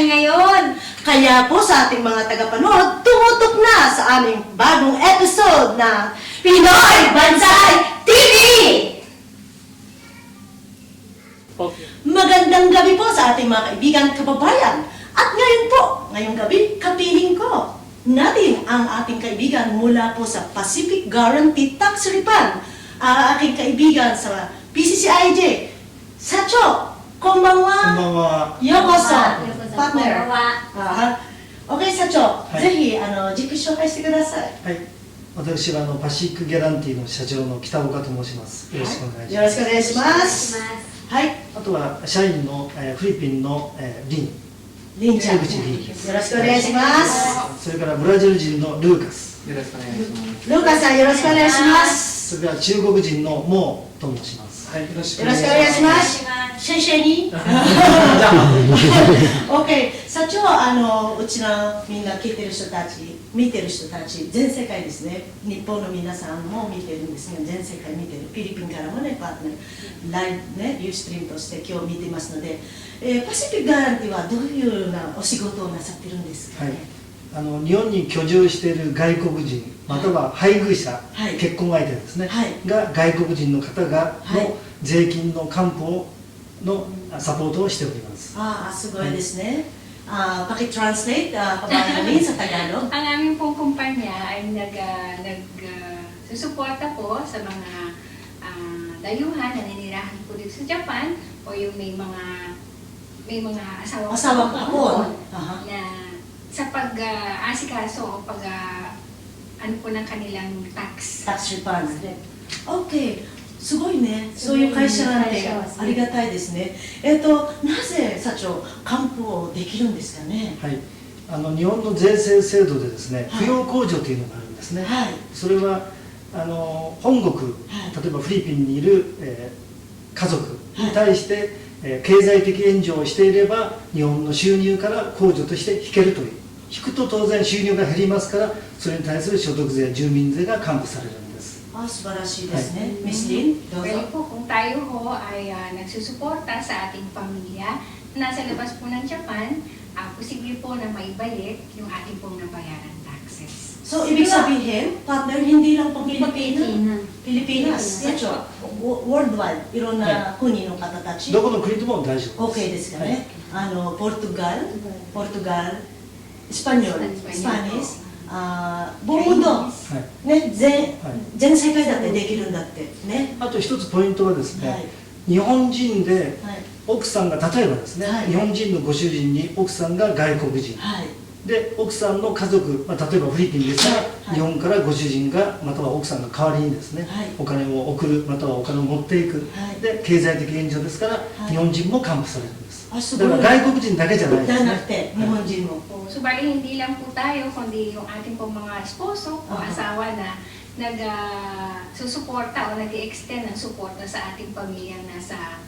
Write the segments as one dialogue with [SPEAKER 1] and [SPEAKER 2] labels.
[SPEAKER 1] tayo ngayon.
[SPEAKER 2] Kaya po sa ating mga tagapanood, tumutok na sa aming bagong episode na Pinoy Bansay TV!
[SPEAKER 3] Okay.
[SPEAKER 2] Magandang gabi po sa ating mga kaibigan at kababayan. At ngayon po, ngayong gabi, kapiling ko natin ang ating kaibigan mula po sa Pacific Guarantee Tax Refund. Aking kaibigan sa PCCIJ, Sacho, konbanwa,
[SPEAKER 3] こんばんは。
[SPEAKER 2] yokoso,
[SPEAKER 1] ようこそ
[SPEAKER 2] partner.
[SPEAKER 1] こんばんは。
[SPEAKER 2] OK、社長、
[SPEAKER 3] はい
[SPEAKER 2] ぜひ自己紹介してください。
[SPEAKER 3] はい。私はパシフィックギャランティーの社長の北岡と申します。よろしくお願いし
[SPEAKER 2] よろし
[SPEAKER 3] ます。
[SPEAKER 2] くお願いしま
[SPEAKER 1] お願いし
[SPEAKER 2] す。
[SPEAKER 1] ます。
[SPEAKER 2] はい、
[SPEAKER 3] あとは社員のフィリピンのリン、
[SPEAKER 2] りんちゃん、よ
[SPEAKER 3] 江口リンです。
[SPEAKER 2] ろしくお願いします。
[SPEAKER 3] それからブラジル人のルーカス、
[SPEAKER 4] よろしくお願いします。
[SPEAKER 2] ルーカスさん、よろしくお願いします。
[SPEAKER 3] それから中国人のモーと申します。
[SPEAKER 4] はい、よろし
[SPEAKER 2] よろしくお願いしま
[SPEAKER 1] お願い
[SPEAKER 2] す
[SPEAKER 1] しま。す。
[SPEAKER 2] シェイシェイに。OK、社長、うちのみんな聞いてる人たち、見てる人たち、全世界ですね。日本の皆さんも見てるんですが、全世界見てる。フィリピンからもね、パートナー、ライブね、ユーストリームとして今日見てますので、パシフィックガランティはどういうようなお仕事をなさってるんですかね。
[SPEAKER 3] 日本に居住している外国人、または配偶者、
[SPEAKER 2] はい
[SPEAKER 3] 結婚相手ですね、
[SPEAKER 2] はい
[SPEAKER 3] が外国人の方が
[SPEAKER 2] はい
[SPEAKER 3] の税金の還付のサポートをしております。
[SPEAKER 2] すごいですね。Paki-translate, kabayan sa Tagalog.
[SPEAKER 5] Ang aming pong kumpanya ay susuporta po sa mga dayuhan na ninirahan po dito sa Japan o yung may mga asawa
[SPEAKER 2] Asawa ka po.
[SPEAKER 5] na sa pag-asikaso o ano po ng kanilang tax.
[SPEAKER 2] Tax refund. Okay. すごいね。そういう会社なんてありがたいですね。なぜ社長、還付をできるんですかね。
[SPEAKER 3] はい、日本の税制制度でですね、
[SPEAKER 2] はい
[SPEAKER 3] 扶養控除というのがあるんですね。
[SPEAKER 2] はい。
[SPEAKER 3] それは本国、
[SPEAKER 2] はい
[SPEAKER 3] 例えばフィリピンにいる、家族に対して、経済的援助をしていれば日本の収入から控除として引けるという、引くと当然収入が減りますから、それに対する所得税、住民税が還付されるんです。
[SPEAKER 2] 素晴らしいですね。ミスリン、どうぞ。
[SPEAKER 5] Pwede po kung tayo ho ay nagsusuporta sa ating pamilya na nasa labas po ng Japan, posible po na maibalik yung ating pong nabayaran taxes.
[SPEAKER 2] So, ibig sabihin, partner, hindi lang pang Pilipinas. Pilipinas,
[SPEAKER 1] Pilipinas.
[SPEAKER 2] 社長、worldwide、いろんな国の方たち。
[SPEAKER 3] どこの国でも大丈夫
[SPEAKER 2] OK ですかね。ポルトガル、スパニョル、スパニス、ボームド、
[SPEAKER 3] はい
[SPEAKER 2] ね、全世界だってできるんだってね。
[SPEAKER 3] あと一つポイントはですね、
[SPEAKER 2] はい
[SPEAKER 3] 日本人で
[SPEAKER 2] はい
[SPEAKER 3] 奥さんが例えばですね、
[SPEAKER 2] はい
[SPEAKER 3] 日本人のご主人に奥さんが外国人、
[SPEAKER 2] はい
[SPEAKER 3] で奥さんの家族、例えばフィリピンですから、
[SPEAKER 2] はい
[SPEAKER 3] 日本からご主人がまたは奥さんが代わりにですね、
[SPEAKER 2] はい
[SPEAKER 3] お金を送るまたはお金を持っていく、
[SPEAKER 2] はい
[SPEAKER 3] で経済的援助ですから、
[SPEAKER 2] い
[SPEAKER 3] 日本人も還付されるんです。
[SPEAKER 2] すごい
[SPEAKER 3] だから外国人だけじゃないです
[SPEAKER 2] じゃ
[SPEAKER 3] ね。
[SPEAKER 2] なくて、日本人も。
[SPEAKER 5] Po, subali hindi lang po tayo, kundi yung ating pong mga esposo o asawa na susuporta o nag-extend ng suporta sa ating pamilyang nasa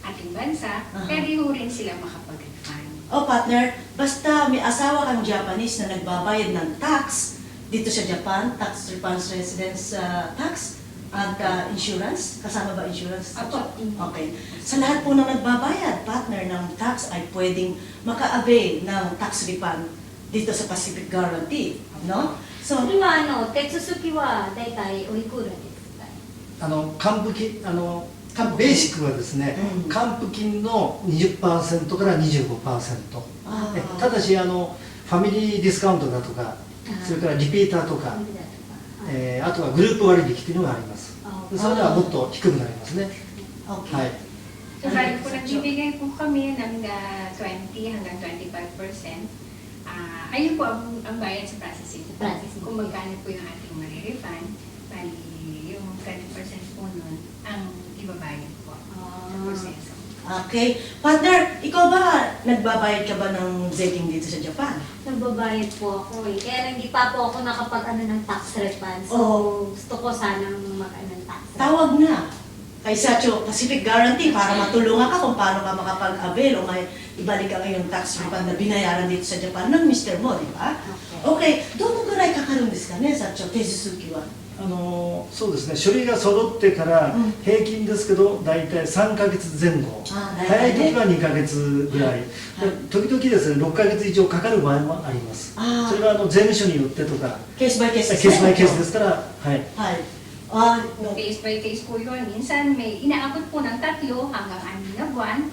[SPEAKER 5] ating bansa, pwede ho rin sila makapag-refund.
[SPEAKER 2] Partner, basta may asawa kang Japanese na nagbabayad ng tax dito sa Japan, tax refunds residence tax at insurance, kasama ba insurance?
[SPEAKER 5] Apo.
[SPEAKER 2] Okay. Sa lahat po ng nagbabayad, partner ng tax ay pwedeng maka-avail ng tax refund dito sa Pacific Guarantee, no? So,
[SPEAKER 1] それは手続きはだいたいおいくらですか。
[SPEAKER 3] 還付金ベーシックはですね、
[SPEAKER 2] うん
[SPEAKER 3] 還付金の 20% から 25%、ただしファミリーディスカウントだとか、それからリピーターとか、あとはグループ割引っていうのがあります。それではもっと低くなりますね。
[SPEAKER 2] okay.
[SPEAKER 3] はい。
[SPEAKER 5] So, bali po nagbibigay po kami ng 20 hanggang 25%. Ayun po ang bayad sa processing. Kung magkano po yung ating marirefund, bali yung 20% po nun ang ibabayad po sa proseso.
[SPEAKER 2] Okay. Partner, ikaw ba, nagbabayad ka ba ng dating dito sa Japan?
[SPEAKER 1] Nagbabayad po ako eh. Kaya hindi pa po ako nakapag-ano ng tax refund. So, gusto ko sanang mag-ano ng tax refund.
[SPEAKER 2] Tawag na kay Sacho Pacific Guarantee para matulungan ka kung paano ka makapag-avail o may ibalik ang iyong tax refund na binayaran dito sa Japan ng Mr. Mo, di ba? Okay. どのぐらいかかるんですかね、Sacho, 手続きは。
[SPEAKER 3] そうですね、書類が揃ってから
[SPEAKER 2] うん
[SPEAKER 3] 平均ですけど大体3ヶ月前後、
[SPEAKER 2] あー
[SPEAKER 3] 早い時は
[SPEAKER 2] ね
[SPEAKER 3] 2ヶ月ぐらい、
[SPEAKER 2] はい
[SPEAKER 3] で時々ですね6ヶ月以上かかる場合もあります。
[SPEAKER 2] あー
[SPEAKER 3] それは税務署によってとか
[SPEAKER 2] ケースバイケースです
[SPEAKER 3] ケースバイケースですから、はい、
[SPEAKER 2] はい。あーの
[SPEAKER 5] Case by case po yun. Minsan may inaabot po ng 3 hanggang 6 na buwan.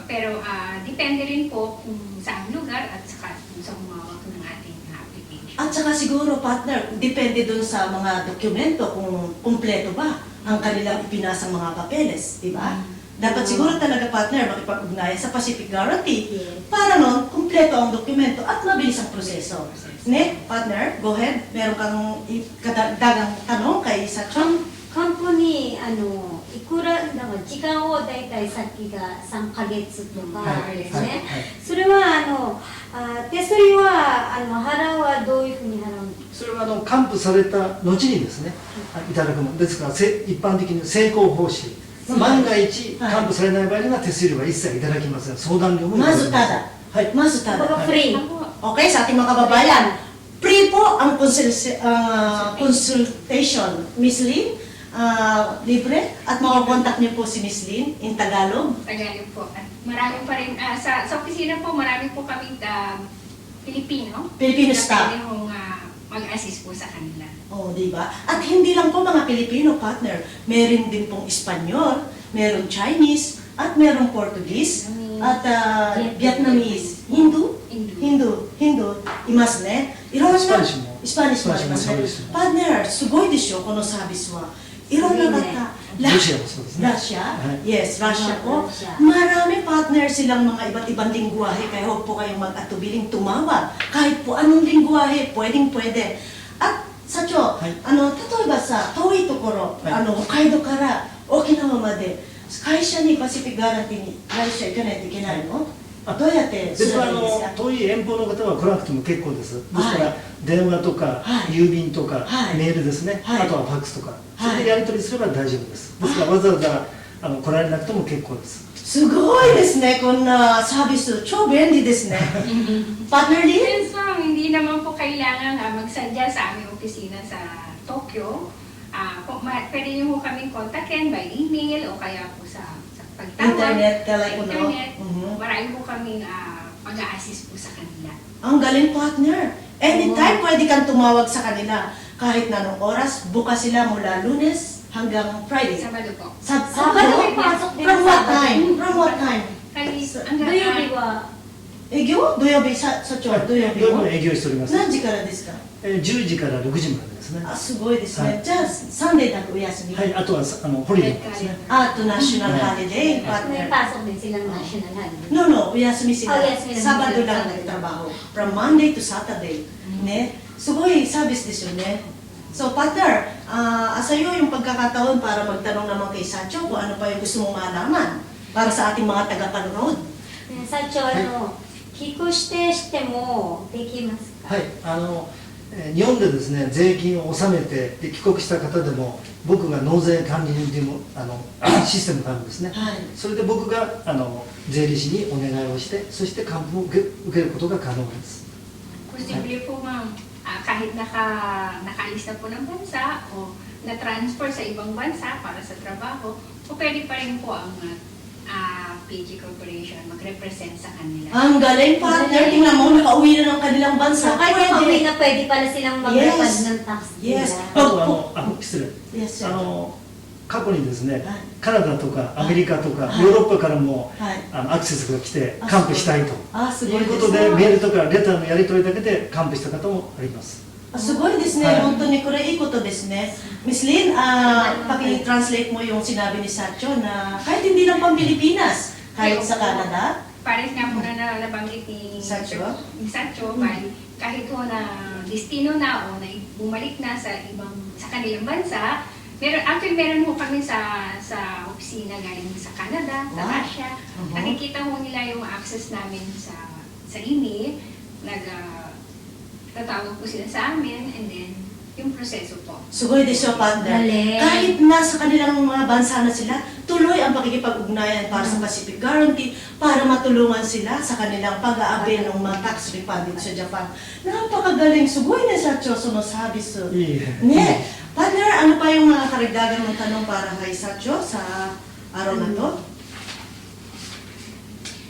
[SPEAKER 5] Pero depende rin po kung saan lugar at saka kung sa humawak ng ating application.
[SPEAKER 2] At saka siguro, partner, depende dun sa mga dokumento kung kumpleto ba ang kanilang ipinasang mga papeles, di ba? Dapat siguro talaga, partner, makipag-ugnayan sa Pacific Guarantee
[SPEAKER 1] Yes.
[SPEAKER 2] para nun, kumpleto ang dokumento at mabilis ang proseso. Ne, partner, go ahead. Meron kang kadagdagang tanong kay Sachon?
[SPEAKER 1] カンポにいくらだから時間をだいたいさっきが3ヶ月とかです
[SPEAKER 3] はい
[SPEAKER 1] ね。それは手すりは払うはどういうふうに払うんですか。
[SPEAKER 3] それは還付された後にですね、いただくものですから、一般的に成功報酬、万が一
[SPEAKER 2] はい
[SPEAKER 3] 還付されない場合には手数料は一切いただきません。相談料もいただきません。
[SPEAKER 2] まずただ
[SPEAKER 3] はい。
[SPEAKER 2] まずただ。
[SPEAKER 1] Kumbaga free.
[SPEAKER 2] Okay, sa ating mga kababayan, free po ang consultation. Miss Lynn, libre at makakontakt niyo po si Miss Lynn in Tagalog.
[SPEAKER 5] Tagalog po. At marami pa rin, sa opisina po, marami po kami Pilipino.
[SPEAKER 2] Filipino
[SPEAKER 5] na
[SPEAKER 2] staff.
[SPEAKER 5] pwede hong mag-assist po sa kanila.
[SPEAKER 2] Oh, di ba? At hindi lang po mga Pilipino, partner. Meron din pong Espanyol, meron Chinese, at meron Portuguese, at Vietnamese, Hindu,いますね。いろんな
[SPEAKER 3] スパニッシュも
[SPEAKER 2] スパニッシュもありますね。
[SPEAKER 3] そうですね。
[SPEAKER 2] パートナー、すごいでしょ、このサービスは。いろんな方、
[SPEAKER 3] ロシアもそうですね。
[SPEAKER 2] ラシア、
[SPEAKER 3] はい
[SPEAKER 2] yes, Russia po.
[SPEAKER 1] Russia.
[SPEAKER 2] Marami partner silang mga iba't ibang lingwahe, kaya huwag po kayong mag-atubiling tumawag. Kahit po anong lingwahe, pwedeng-pwede. At sa Cho,
[SPEAKER 3] はい
[SPEAKER 2] 例えばさ、遠いところ、
[SPEAKER 3] はい
[SPEAKER 2] 北海道から沖縄まで、会社にパシフィックガランティに来社行かないといけないの？どうやってす
[SPEAKER 3] 別に
[SPEAKER 2] ればいいですか？
[SPEAKER 3] 遠い遠方の方は来なくても結構です。ですから、
[SPEAKER 2] はい
[SPEAKER 3] 電話とか、
[SPEAKER 2] はい
[SPEAKER 3] 郵便とか、
[SPEAKER 2] はい
[SPEAKER 3] メールですね、
[SPEAKER 2] はい
[SPEAKER 3] あとはファックスとか、
[SPEAKER 2] はい
[SPEAKER 3] それでやり取りすれば大丈夫です。ですからわざわざ来られなくても結構です。
[SPEAKER 2] すごいですね、こんなサービス。超便利ですね。パートナーリー
[SPEAKER 5] Yes, ma'am. Hindi naman po kailangan magsadya sa aming opisina sa Tokyo. Pwede niyo po kaming kontakin by email o kaya po sa pagtawag.
[SPEAKER 2] Internet, telepono.
[SPEAKER 5] Internet.
[SPEAKER 2] Mhm.
[SPEAKER 5] Marami po kaming mag-a-assist po sa kanila.
[SPEAKER 2] Ang galing, partner. Anytime pwede kang tumawag sa kanila. Kahit na anong oras, bukas sila mula Lunes hanggang Friday.
[SPEAKER 5] Sabado po.
[SPEAKER 1] Sabado may pasok din
[SPEAKER 2] From
[SPEAKER 1] sa
[SPEAKER 2] what
[SPEAKER 1] Sabado.
[SPEAKER 2] time? From what time?
[SPEAKER 5] Kali,
[SPEAKER 1] Do you be wa?
[SPEAKER 2] 営業土曜日、社長、土曜日も
[SPEAKER 3] 夜も営業しております。
[SPEAKER 2] 何時からですか？
[SPEAKER 3] 10時から6時までですね。
[SPEAKER 2] あ、すごいですね。
[SPEAKER 3] はい
[SPEAKER 2] じゃあ、サンデーだけお休み。
[SPEAKER 3] はい、あとはホリデーですね。
[SPEAKER 2] あと、ナショナルハリデー、パートナー。
[SPEAKER 1] May pasok din silang national holiday.
[SPEAKER 2] No, お休みsila.
[SPEAKER 1] Oh, yes, may
[SPEAKER 2] Sabado
[SPEAKER 1] nandito
[SPEAKER 2] lang
[SPEAKER 1] Sabado.
[SPEAKER 2] nagtrabaho. From Monday to Saturday. Ne? すごいサービスですよね。So, partner, asayo yung pagkakataon para magtanong naman kay Sacho kung ano pa yung gusto mong malaman para sa ating mga tagapanood.
[SPEAKER 1] 社長寄付指定してもできますか。
[SPEAKER 3] はい、日本でですね、税金を納めてで帰国した方でも、僕が納税管理人というシステムがあるんですね。
[SPEAKER 2] はい。
[SPEAKER 3] それで僕が税理士にお願いをして、そして還付を受けることが可能です。
[SPEAKER 5] Posible po, ma'am. Kahit nakalista po ng bansa o na-transfer sa ibang bansa para sa trabaho, o pwede pa rin po ang PG Corporation mag-represent sa kanila.
[SPEAKER 2] Ang galing, partner. Tingnan mo, nakauwi na ng kanilang bansa.
[SPEAKER 1] So, kahit pauwi na pwede pala silang mag-repad
[SPEAKER 2] Yes.
[SPEAKER 1] ng tax
[SPEAKER 2] Yes.
[SPEAKER 1] nila.
[SPEAKER 3] あと失礼。
[SPEAKER 2] Yes, sir.
[SPEAKER 3] 過去にですね、
[SPEAKER 2] はい
[SPEAKER 3] カナダとかアメリカとか、
[SPEAKER 2] はい
[SPEAKER 3] ヨーロッパからも、
[SPEAKER 2] はい。
[SPEAKER 3] アクセスが来て
[SPEAKER 2] あ
[SPEAKER 3] 還付したいと
[SPEAKER 2] あ、す
[SPEAKER 3] い
[SPEAKER 2] ごいうです
[SPEAKER 3] ことで、
[SPEAKER 2] ね。
[SPEAKER 3] メールとかレターのやり取りだけで還付した方もあります。
[SPEAKER 2] すごいですね。
[SPEAKER 3] はい
[SPEAKER 2] 本当にこれいいことですね。Miss Lynn, paki-translate mo yung sinabi ni Sacho na kahit hindi lang pang Pilipinas, kahit sa Canada.
[SPEAKER 5] Pares nga po na nabanggit ni
[SPEAKER 2] Sacho?
[SPEAKER 5] bali, kahit po na destino na o na bumalik na sa kanilang bansa, meron po kami sa opisina galing sa Canada, sa
[SPEAKER 2] Wow.
[SPEAKER 5] Russia.
[SPEAKER 2] Mhm.
[SPEAKER 5] Nakikita po nila yung access namin sa email, tatawag po sila sa amin, and then yung proseso po.
[SPEAKER 2] すごいでしょ、partner.
[SPEAKER 1] Galing.
[SPEAKER 2] Kahit nasa kanilang mga bansa na sila, tuloy ang pakikipag-ugnayan para sa Pacific Guarantee para matulungan sila sa kanilang pag-aabil ng mga tax refund dito sa Japan. Napakagaling. Sugoi na sa Choso no service.
[SPEAKER 3] いいえ。
[SPEAKER 2] ね、Partner, ano pa yung mga karagdagan ng tanong para kay Sacho sa araw na to?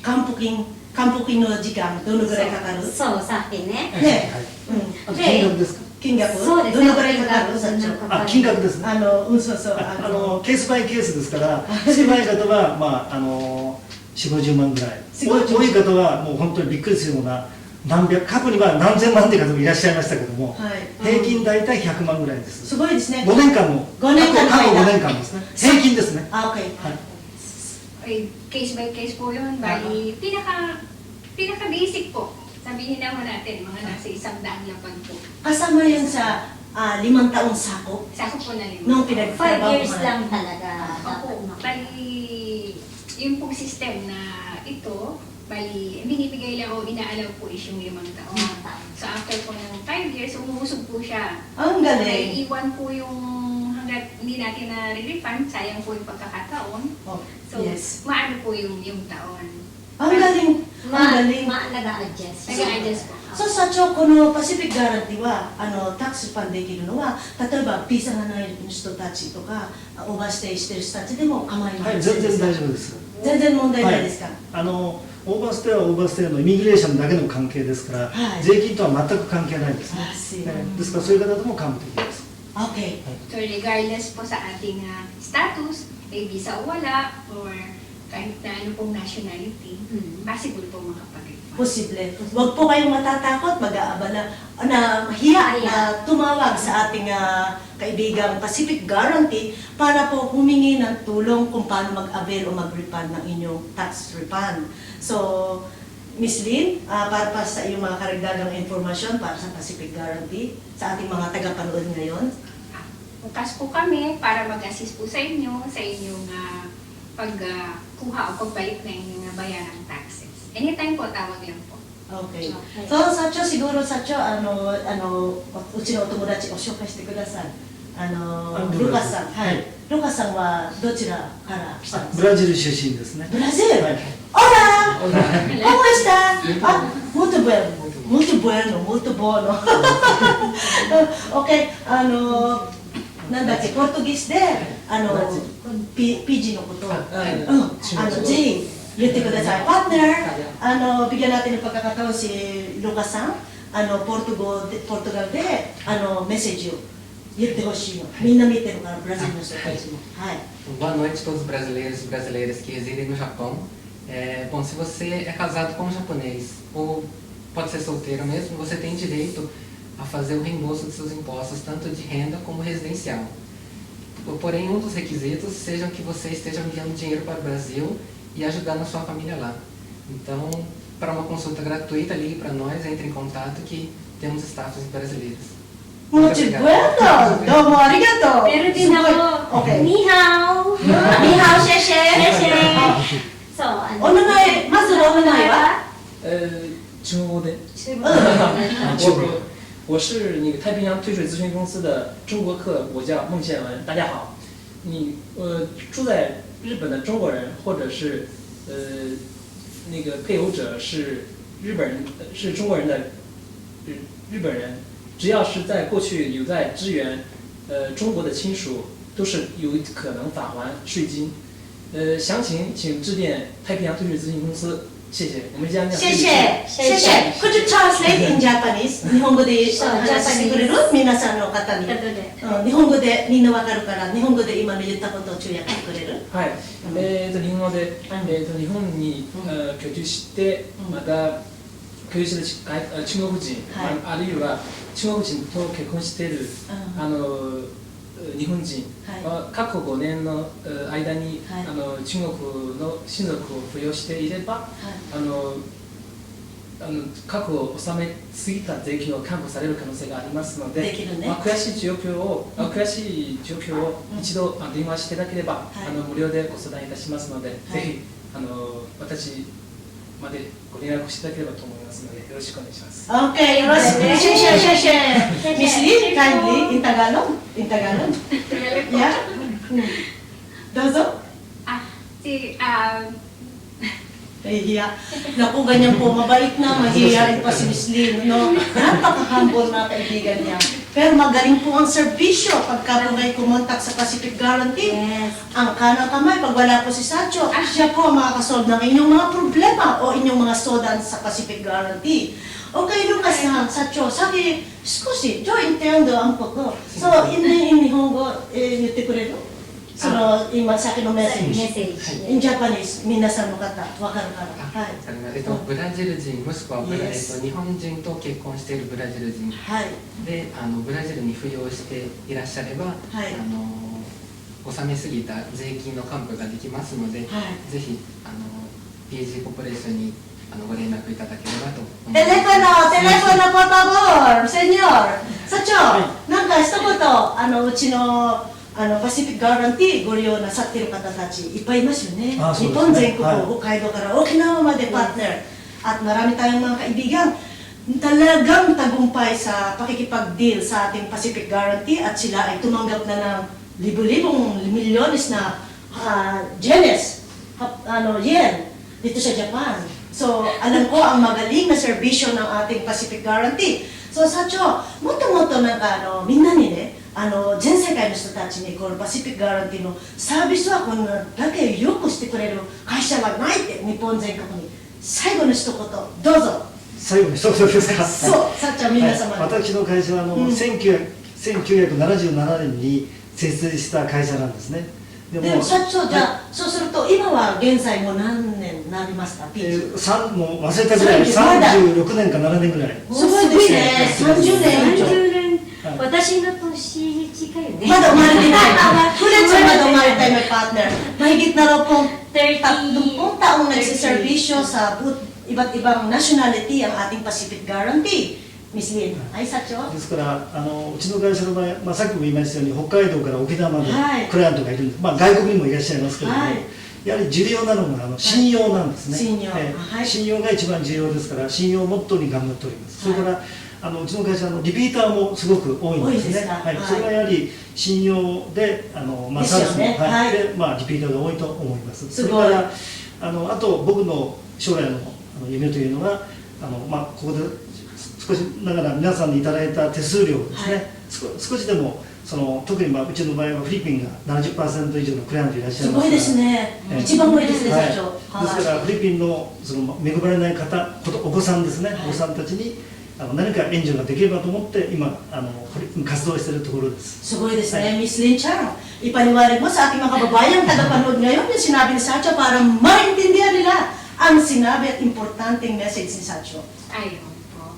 [SPEAKER 2] Kampuking no jikan, dono gurai kakaru?
[SPEAKER 1] そう、さっきね。
[SPEAKER 2] ね、
[SPEAKER 3] あと金額ですか？
[SPEAKER 2] 金額
[SPEAKER 1] そうです
[SPEAKER 2] どのぐらいかかる社長？
[SPEAKER 3] あ、金額ですね。
[SPEAKER 2] そうそう、
[SPEAKER 3] ケースバイケースですから、少ない方は、まあ、4、50万ぐらい。多い方は、もう本当にびっくりするような、過去には何千万という方もいらっしゃいましたけども、
[SPEAKER 2] はい、
[SPEAKER 3] 平均大体100万ぐらいです。
[SPEAKER 2] すごいですね。
[SPEAKER 3] 5年間の、
[SPEAKER 2] 5年間の
[SPEAKER 3] 過去
[SPEAKER 2] 間
[SPEAKER 3] 5年間ですね。平均ですね。
[SPEAKER 2] あ、OK。
[SPEAKER 5] Case by case po yun. Bali, pinaka-basic po. Sabihin naman natin, mga nasa 100 lapad po.
[SPEAKER 2] Kasama yun sa 5 taong sakop
[SPEAKER 5] Sako po na rin.
[SPEAKER 2] nung
[SPEAKER 1] 5
[SPEAKER 2] pinagtrabaho
[SPEAKER 1] years lang talaga.
[SPEAKER 5] Opo. Bali, yung pong system na ito, bali, binibigay lang o inaalaw po is yung 5 taon. So after po ng 5 years, umuusog po siya.
[SPEAKER 2] Ang galing.
[SPEAKER 5] Naiiwan po yung hanggat hindi natin na-refund, sayang po yung pagkakataon.
[SPEAKER 2] Oh,
[SPEAKER 5] So,
[SPEAKER 2] yes.
[SPEAKER 5] maano po yung taon.
[SPEAKER 2] Ang galing. Ang galing.
[SPEAKER 1] Nag-a-adjust.
[SPEAKER 5] Nag-a-adjust po.
[SPEAKER 2] そう社長、このパシフィックガランティはタックスパンできるのは、例えばビザがない人たちとかオーバーステイしてる人たちでも構いま
[SPEAKER 3] はい、
[SPEAKER 2] せん。
[SPEAKER 3] 全然大丈夫です。
[SPEAKER 2] 全然問題ないですか？
[SPEAKER 3] オーバーステイはオーバーステイのイミグレーションだけの関係ですから、
[SPEAKER 2] はい
[SPEAKER 3] 税金とは全く関係ないですね。
[SPEAKER 2] あ、すい
[SPEAKER 3] ですからそういう方とも完璧です。
[SPEAKER 2] Okay.
[SPEAKER 5] So regardless po sa ating status, may visa o wala, or kahit na ano pong nationality, possible po makapag-refund.
[SPEAKER 2] Posible. Huwag po kayong matatakot, mag-aabala, na mahiya na tumawag sa ating kaibigang Pacific Guarantee para po humingi ng tulong kung paano mag-avail o mag-refund ng inyong tax refund. So, Miss Lynn, para pa sa iyong mga karagdagang informasyon para sa Pacific Guarantee, sa ating mga tagapanood ngayon.
[SPEAKER 5] Bukas po kami para mag-assist po sa inyong pagkuha o pagbalik na inyong bayaran taxes. Anytime po, tawag lang po.
[SPEAKER 2] Okay. So, Sacho, siguro, Sacho, うちのお友達を紹介してください。ルカさん。はい。ルカさんはどちらから来たんですか？
[SPEAKER 3] ブラジル出身ですね。
[SPEAKER 2] ブラジル。
[SPEAKER 3] はい。
[SPEAKER 2] Hola! ¿Cómo está? Muito bueno. Muito bueno, muito bueno. Okay, なんだっけ、ポルトギースで、PG のことを、ぜひ言ってください。パートナー、bigyan natin ng pagkakataon si Lucasさん、ポルトガルで、メッセージを言ってほしいの。みんな見てるから、ブラジルの人たちも。はい。
[SPEAKER 4] Boa noite a todos os brasileiros e brasileiras que residem no Japão. Bom, se você é casado com um japonês ou pode ser solteiro mesmo, você tem direito a fazer o reembolso de seus impostos, tanto de renda como residencial. Porém, um dos requisitos seja que você esteja enviando dinheiro para o Brasil e ajudando a sua família lá. Então, para uma consulta gratuita, ligue para nós, entre em contato que temos staffs brasileiros.
[SPEAKER 2] Muito bueno! どうもありがとう。
[SPEAKER 1] Pero din ako,
[SPEAKER 2] Okay.
[SPEAKER 1] にはお。
[SPEAKER 2] にはお、シェシェ。
[SPEAKER 1] そう、
[SPEAKER 2] お名前、まずお名前は？
[SPEAKER 6] 中国的。
[SPEAKER 1] 中国で。
[SPEAKER 6] 我是那个太平洋退税咨询公司的中国客，我叫孟宪文。大家好，住在日本的中国人，或者是那个配偶者是日本人，是中国人的日本人，只要是在过去有在支援中国的亲属，都是有可能返还税金。详情请致电太平洋退税咨询公司。谢谢。我们将
[SPEAKER 2] シェシェ。シェシェ。Could you translate in Japanese? 日本語で話してくれる？皆さんの方に。日本語でみんなわかるから、日本語で今の言ったことを中訳してくれる？
[SPEAKER 6] はい。日本語で、日本に居住して、また居住してる中国人、あるいは中国人と結婚している日本人は過去5年の間に中国の親族を扶養していれば、過去を納めすぎた税金を還付される可能性がありますので、悔しい状況を一度電話していただければ、無料でご相談いたしますので、ぜひ私までご連絡していただければと思いますので、よろしくお願いします。
[SPEAKER 2] Okay, よろしく。シェシェ、シェシェ。Miss Lynn, kindly, in Tagalog. In Tagalog. Yeah. どうぞ。Nahihiya. Naku, ganyan po, mabait na, mahihiyain pa si Miss Lynn, no? Napaka-humble na kaibigan niya. Pero magaling po ang serbisyo pagka po kayo kumontak sa Pacific Guarantee.
[SPEAKER 1] Yes.
[SPEAKER 2] Ang kanang kamay, pag wala po si Sacho, siya po ang makakasolve ng inyong mga problema o inyong mga sodan sa Pacific Guarantee. Okay, nung kasi Sacho, sabi, scusi, jo intendo ang poko. So, in Nihongo, yutte kureru? So, ima sa akinのメッセージ。
[SPEAKER 1] Message.
[SPEAKER 2] In Japanese, 皆さんの方、わかるかな？はい。
[SPEAKER 4] ブラジル人もしくは
[SPEAKER 2] Yes.
[SPEAKER 4] 日本人と結婚しているブラジル人
[SPEAKER 2] はい。
[SPEAKER 4] でブラジルに扶養していらっしゃれば、
[SPEAKER 2] はい
[SPEAKER 4] 納めすぎた税金の還付ができますので、
[SPEAKER 2] はい
[SPEAKER 4] ぜひPAG コーポレーションにご連絡いただければと思います。
[SPEAKER 2] Telepono, por favor, senyor. Sacho, なんか一言、うちのパシフィックガランティーご利用なさっている方たちいっぱいいますよね。
[SPEAKER 3] あ、そうですね。
[SPEAKER 2] 日本全国、
[SPEAKER 3] はい
[SPEAKER 2] 北海道から沖縄までパートナー。At marami tayong mga kaibigan talagang tagumpay sa pakikipag-deal sa ating Pacific Guarantee at sila ay tumanggap na ng libo-libong milyones na yenes, yen dito sa Japan. So, alam ko ang magaling na serbisyo ng ating Pacific Guarantee. So, Sacho, moto-motoなんかみんなにね、全世界の人たちにこのパシフィックガランティのサービスはこんなだけよくしてくれる会社はないって日本全国に最後の一言どうぞ。
[SPEAKER 3] 最後に一言ですか。
[SPEAKER 2] そう、さっちゃん皆様に。
[SPEAKER 3] 私の会社は1977年に設立した会社なんですね。で
[SPEAKER 2] でも社長、じゃあそうすると今は現在もう何年になりますか？
[SPEAKER 3] もう忘れたぐらい36年か7年ぐらい。
[SPEAKER 2] すごいですね。30年以上。
[SPEAKER 1] 30年、私の年近いよね。
[SPEAKER 2] まだ生まれてない。フレンチはまだ生まれたいmay partner. Mahigit na raw pong 30 taong nagsiservisyo sa iba't ibang nationality ang ating Pacific Guarantee. Miss Lynn, ay Sacho?
[SPEAKER 3] ですからうちの会社の場合、さっきも言いましたように北海道から沖縄まで
[SPEAKER 2] はい
[SPEAKER 3] クライアントがいるんです、外国にもいらっしゃいますけれども、
[SPEAKER 2] はい
[SPEAKER 3] やはり重要なのが信用なんですね、
[SPEAKER 2] 信用はい
[SPEAKER 3] 信用が一番重要ですから信用をモットーに頑張っております、それからうちの会社リピーターもすごく多いんですね。
[SPEAKER 2] 多いですかはい
[SPEAKER 3] それがやはり信用でサービスも、
[SPEAKER 2] ですよねはい
[SPEAKER 3] でリピーターが多いと思います。
[SPEAKER 2] すごい
[SPEAKER 3] それからあと僕の将来の夢というのはここで少しながら皆さんにいただいた手数料をですね、
[SPEAKER 2] はい
[SPEAKER 3] 少しでも特にうちの場合はフィリピンが 70% 以上のクライアントいらっしゃいますから。
[SPEAKER 2] すごいですね。一番多いですね、
[SPEAKER 3] はい、
[SPEAKER 2] 社長。
[SPEAKER 3] ですからフィリピンの恵まれない方、お子さんですね、お子さんたちに何か援助ができればと思って今活動しているところです。
[SPEAKER 2] すごいですね、Miss Lynn Chang. Ipaniwalag mo sa ating mga kababayang tagapanood ngayon yung sinabi ni Sacho para maintindihan nila ang sinabi at importanteng message ni Sacho.
[SPEAKER 5] Ayun po.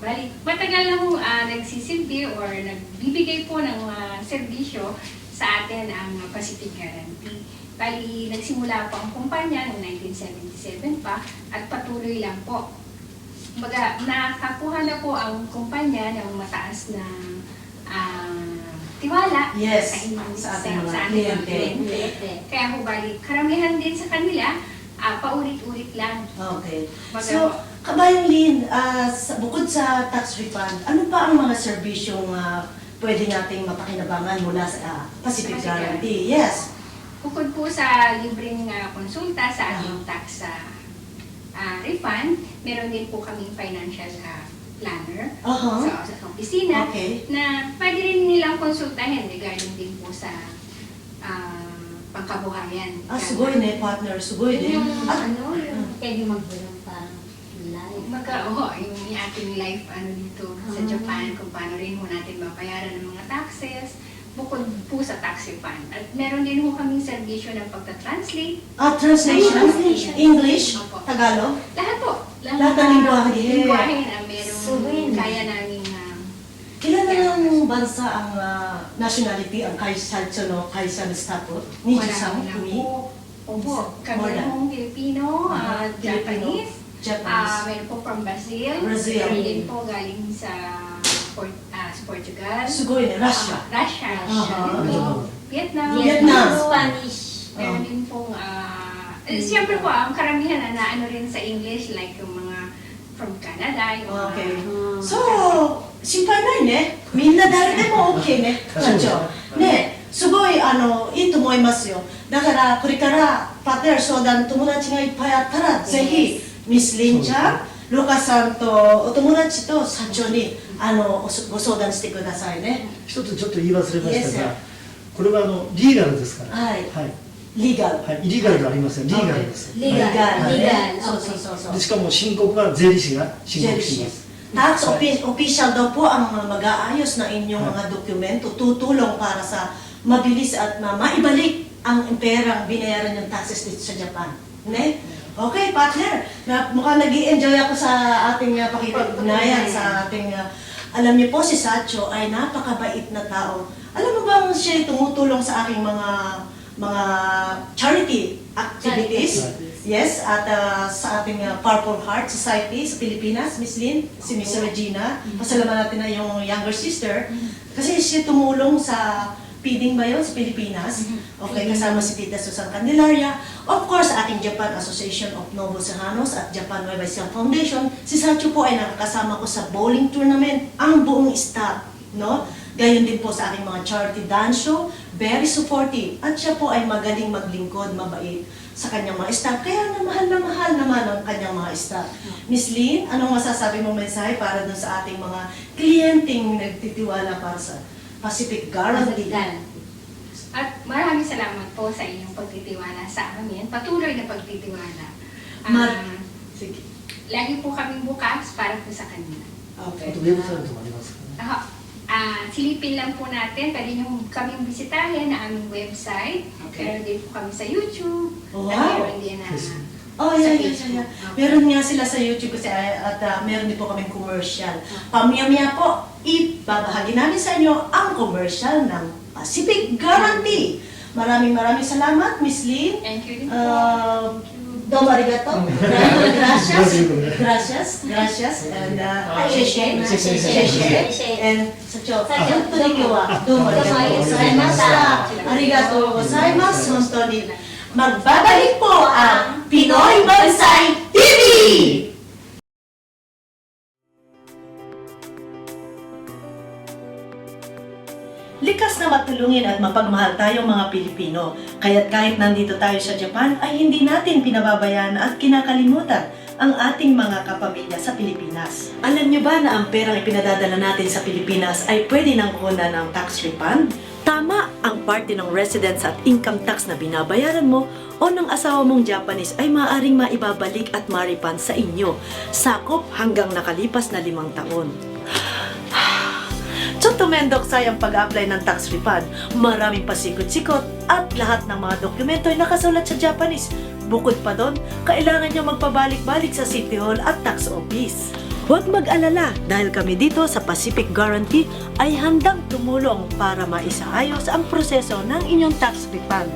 [SPEAKER 5] Bali, matagal na po nagsisilbi or nagbibigay po ng serbisyo sa atin ang Pacific Guarantee. Bali, nagsimula po ang kumpanya noong 1977 pa at patuloy lang po. Nakakuha na po ang kumpanya ng mataas na tiwala
[SPEAKER 2] Yes,
[SPEAKER 5] sa
[SPEAKER 2] sa ating mga
[SPEAKER 5] ating mga
[SPEAKER 2] kliyente.
[SPEAKER 5] kliyente. Kaya po bali, karamihan din sa kanila, paulit-ulit lang.
[SPEAKER 2] Okay.
[SPEAKER 5] Mag-
[SPEAKER 2] So, Kabayang Lynn, bukod sa tax refund, ano pa ang mga serbisyong pwede nating mapakinabangan mula sa Pacific
[SPEAKER 5] Pacific
[SPEAKER 2] Guarantee? Yes.
[SPEAKER 5] Bukod po sa libreng konsulta sa ating tax refund, meron din po kaming financial planner sa opisina
[SPEAKER 2] Okay.
[SPEAKER 5] na pwede rin nilang konsultahin regarding din po sa pangkabuhayan.
[SPEAKER 2] Sugoi ne, partner. Sugoi ne.
[SPEAKER 1] Yung
[SPEAKER 2] At,
[SPEAKER 1] yung pwede magbilang parang live.
[SPEAKER 5] Yung ating life dito sa Japan, kung paano rin ho natin mabayaran ng mga taxes, bukod po sa tax refund. At meron din ho kaming serbisyo ng pagta-translate.
[SPEAKER 2] translation, English,
[SPEAKER 5] Opo.
[SPEAKER 2] Tagalog.
[SPEAKER 5] Lahat po.
[SPEAKER 2] Lahat ng lingwahe.
[SPEAKER 5] Lingwahe na meron
[SPEAKER 1] Suwin.
[SPEAKER 5] kaya namin
[SPEAKER 2] Ilan na ng bansa ang nationality ang kaisa no kaisa na stapo? Ni Jisang
[SPEAKER 5] na
[SPEAKER 2] Kumi?
[SPEAKER 5] po. Opo. Kami
[SPEAKER 2] More than.
[SPEAKER 5] hong Filipino, Japanese,
[SPEAKER 2] Japanese.
[SPEAKER 5] meron po from Brazil.
[SPEAKER 2] Brazil.
[SPEAKER 5] Meron din po galing sa Portugal.
[SPEAKER 2] Sugoi ne, Russia.
[SPEAKER 5] Russia.
[SPEAKER 2] Aha.
[SPEAKER 5] So, Vietnam.
[SPEAKER 2] Vietnam.
[SPEAKER 1] Spanish.
[SPEAKER 5] Meron din pong, siyempre po, ang karamihan na ano rin sa English, like yung mga from Canada, yung
[SPEAKER 2] Okay.
[SPEAKER 5] mga,
[SPEAKER 2] So, 心配ないね。みんな誰でも OK ね。社長。ね、すごいいいと思いますよ。だからこれからパートナー相談友達がいっぱいあったらぜひミスリンちゃん、ルカさんとお友達と社長にご相談してくださいね。
[SPEAKER 3] 一つちょっと言い忘れました
[SPEAKER 2] Yes,
[SPEAKER 3] が
[SPEAKER 2] sir.
[SPEAKER 3] これはリーガルですから
[SPEAKER 2] はい
[SPEAKER 3] はい
[SPEAKER 2] リーガル。
[SPEAKER 3] はい、イリーガルではありません、リーガルです。
[SPEAKER 1] リーガル
[SPEAKER 3] はい
[SPEAKER 1] リーガル
[SPEAKER 2] そうそうそうそう
[SPEAKER 3] で。しかも申告は税理士が申告します。
[SPEAKER 2] Tax official daw po ang mag-aayos ng inyong mga dokumento, tutulong para sa mabilis at maibalik ang perang binayaran yung taxes dito sa Japan. Ne? Okay, partner. Mukhang nag-i-enjoy ako sa ating pakikipagnayan, sa ating alam niyo po si Sacho ay napakabait na tao. Alam mo bang siya tumutulong sa aking mga charity activities? Yes, at sa ating Purple Heart Society sa Pilipinas, Miss Lynn, si Miss Regina, pasalamat natin na yung younger sister, kasi siya tumulong sa feeding ba yun sa Pilipinas? Okay, kasama si Tita Susan Candelaria. Of course, ating Japan Association of Noble Serranos at Japan Nueva Ecija Foundation, si Sacho po ay nakakasama ko sa bowling tournament, ang buong staff, no? Gayon din po sa aking mga charity dance show, very supportive. At siya po ay magaling maglingkod, mabait sa kanyang mga staff. Kaya na mahal naman ang kanyang mga staff. Miss Lynn, anong masasabi mong mensahe para dun sa ating mga kliyenteng nagtitiwala para sa Pacific Guarantee?
[SPEAKER 5] At maraming salamat po sa inyong pagtitiwala sa amin. Patuloy na pagtitiwala.
[SPEAKER 2] Sige.
[SPEAKER 5] Lagi po kaming bukas para po sa kanila.
[SPEAKER 3] あ
[SPEAKER 2] Okay.
[SPEAKER 3] とウェブサイトもありますからね。
[SPEAKER 5] Silipin lang po natin, pwede nyo kaming bisitahin na aming website.
[SPEAKER 2] Okay.
[SPEAKER 5] Meron din po kami sa YouTube.
[SPEAKER 2] Wow.
[SPEAKER 5] At meron din na
[SPEAKER 2] Oh, yeah. Meron nga sila sa YouTube kasi at meron din po kaming commercial. Pamiyamiya po, ibabahagi namin sa inyo ang commercial ng Pacific Guarantee. Maraming salamat, Miss Lynn.
[SPEAKER 5] Thank you din po.
[SPEAKER 2] Domo arigato. Gracias. And sheshe. And Sacho, hontou ni kyou wa domo arigatou gozaimashita. Arigatou gozaimasu. Hontou ni magbabalik po ang Pinoy Bonsai TV! Likas na matulungin at mapagmahal tayong mga Pilipino, kaya't kahit nandito tayo sa Japan ay hindi natin pinababayaan at kinakalimutan ang ating mga kapamilya sa Pilipinas. Alam niyo ba na ang perang ipinadadala natin sa Pilipinas ay pwede nang kunan ng tax refund? Tama, ang parte ng residence at income tax na binabayaran mo o ng asawa mong Japanese ay maaaring maibabalik at ma-refund sa inyo, sakop hanggang nakalipas na 5 taon. Tsutumendok sayang pag-apply ng tax refund, maraming pasikot-sikot at lahat ng mga dokumento ay nakasulat sa Japanese. Bukod pa doon, kailangan nyo magpabalik-balik sa City Hall at Tax Office. Huwag mag-alala dahil kami dito sa Pacific Guarantee ay handang tumulong para maisaayos ang proseso ng inyong tax refund.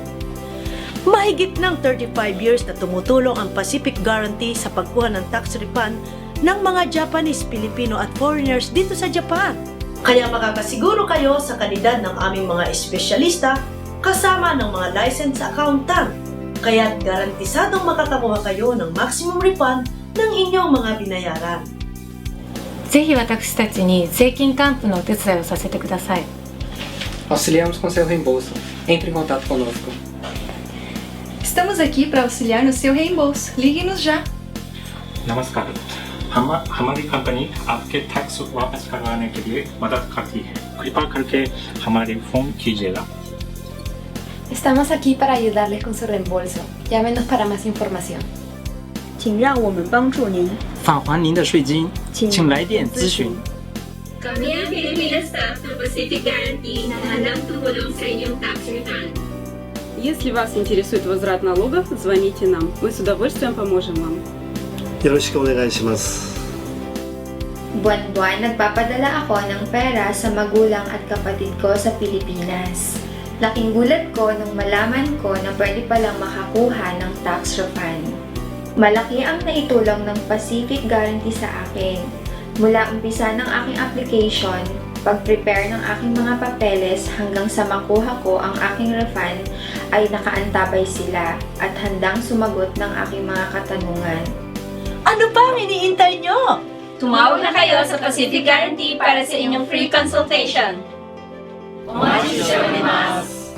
[SPEAKER 2] Mahigit ng 35 years na tumutulong ang Pacific Guarantee sa pagkuha ng tax refund ng mga Japanese, Filipino at foreigners dito sa Japan. Kaya makakasiguro kayo sa kalidad ng aming mga espesyalista kasama ng mga licensed accountant. Kaya't garantisadong makakakuha kayo ng maximum refund ng inyong mga binayaran.
[SPEAKER 7] ぜひ私たちに税金還付のお手伝いをさせてください。
[SPEAKER 4] Auxiliamos com seu reembolso. Entre em contato conosco.
[SPEAKER 8] Estamos aqui para auxiliar no seu reembolso. Ligue-nos já.
[SPEAKER 9] नमस्कार हमारी कंपनी आपके टैक्स वापस करवाने के लिए मदद करती है कृपया करके हमारे फोन कीजिएगा
[SPEAKER 7] Estamos aquí para ayudarles con su reembolso. Llámenos para más información.
[SPEAKER 10] 请让我们帮助您。
[SPEAKER 6] 返还您的税金，请来电咨询。
[SPEAKER 11] Kami ang Filipina staff ng Pacific Guarantee na handang tumulong sa inyong tax refund.
[SPEAKER 10] Если вас интересует возврат налогов, звоните нам. Мы с удовольствием поможем вам.
[SPEAKER 3] よろしくお願いします。
[SPEAKER 12] Buwan-buwan nagpapadala ako ng pera sa magulang at kapatid ko sa Pilipinas. Laking gulat ko nung malaman ko na pwede palang makakuha ng tax refund. Malaki ang naitulong ng Pacific Guarantee sa akin. Mula umpisa ng aking application, pag-prepare ng aking mga papeles hanggang sa makuha ko ang aking refund ay nakaantabay sila at handang sumagot ng aking mga katanungan.
[SPEAKER 2] Ano pa ang iniintay nyo?
[SPEAKER 11] Tumawag na kayo sa Pacific Guarantee para sa inyong free consultation. Omachi shomaimasu.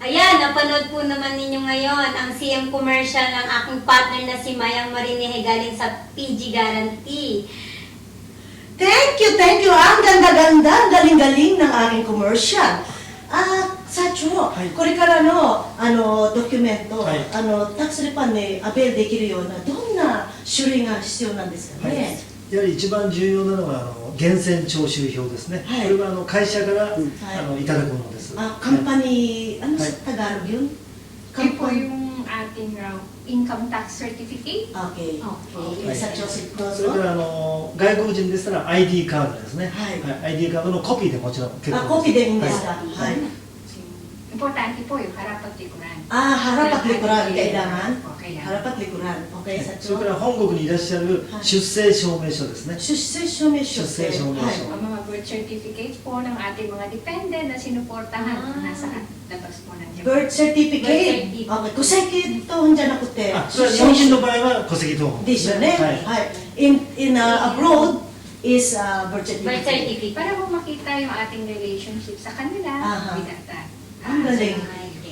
[SPEAKER 1] Ayan, napanood po naman ninyo ngayon ang CM commercial ng aking partner na si Mayang Marinehe galing sa PG Guarantee.
[SPEAKER 2] Thank you. Ang ganda-ganda, galing-galing ng aking commercial. Sacho, これからのドキュメント、タックスレパンでアベルできるようなどんな種類が必要なんですかね。
[SPEAKER 3] やはり一番重要なのは源泉徴収票ですね。これは会社からいただくものです。
[SPEAKER 2] Company, ano sa Tagalog yun?
[SPEAKER 5] Yun po yung ating income tax certificate.
[SPEAKER 2] Okay. Sacho,
[SPEAKER 3] それから外国人でしたら ID カードですね。ID カードのコピーでもちろん結構です。
[SPEAKER 2] コピーでいいんですか。はい。
[SPEAKER 5] Importante po yung harap at likuran.
[SPEAKER 2] Harap at likuran, kailangan? Harap at likuran. Okay,
[SPEAKER 3] それから本国にいらっしゃる出生証明書ですね。
[SPEAKER 2] 出生証明書。
[SPEAKER 5] Ang mga birth certificates po ng ating mga dependent na sinuportahan nasa labas po ng Japan.
[SPEAKER 2] Birth certificate. Okay, 戸籍謄じゃなくて。
[SPEAKER 3] 日本人の場合は戸籍謄
[SPEAKER 2] ですよね。はい。In abroad is birth certificate.
[SPEAKER 5] Para po makita yung ating relationship sa kanila, with that.
[SPEAKER 2] ang galing.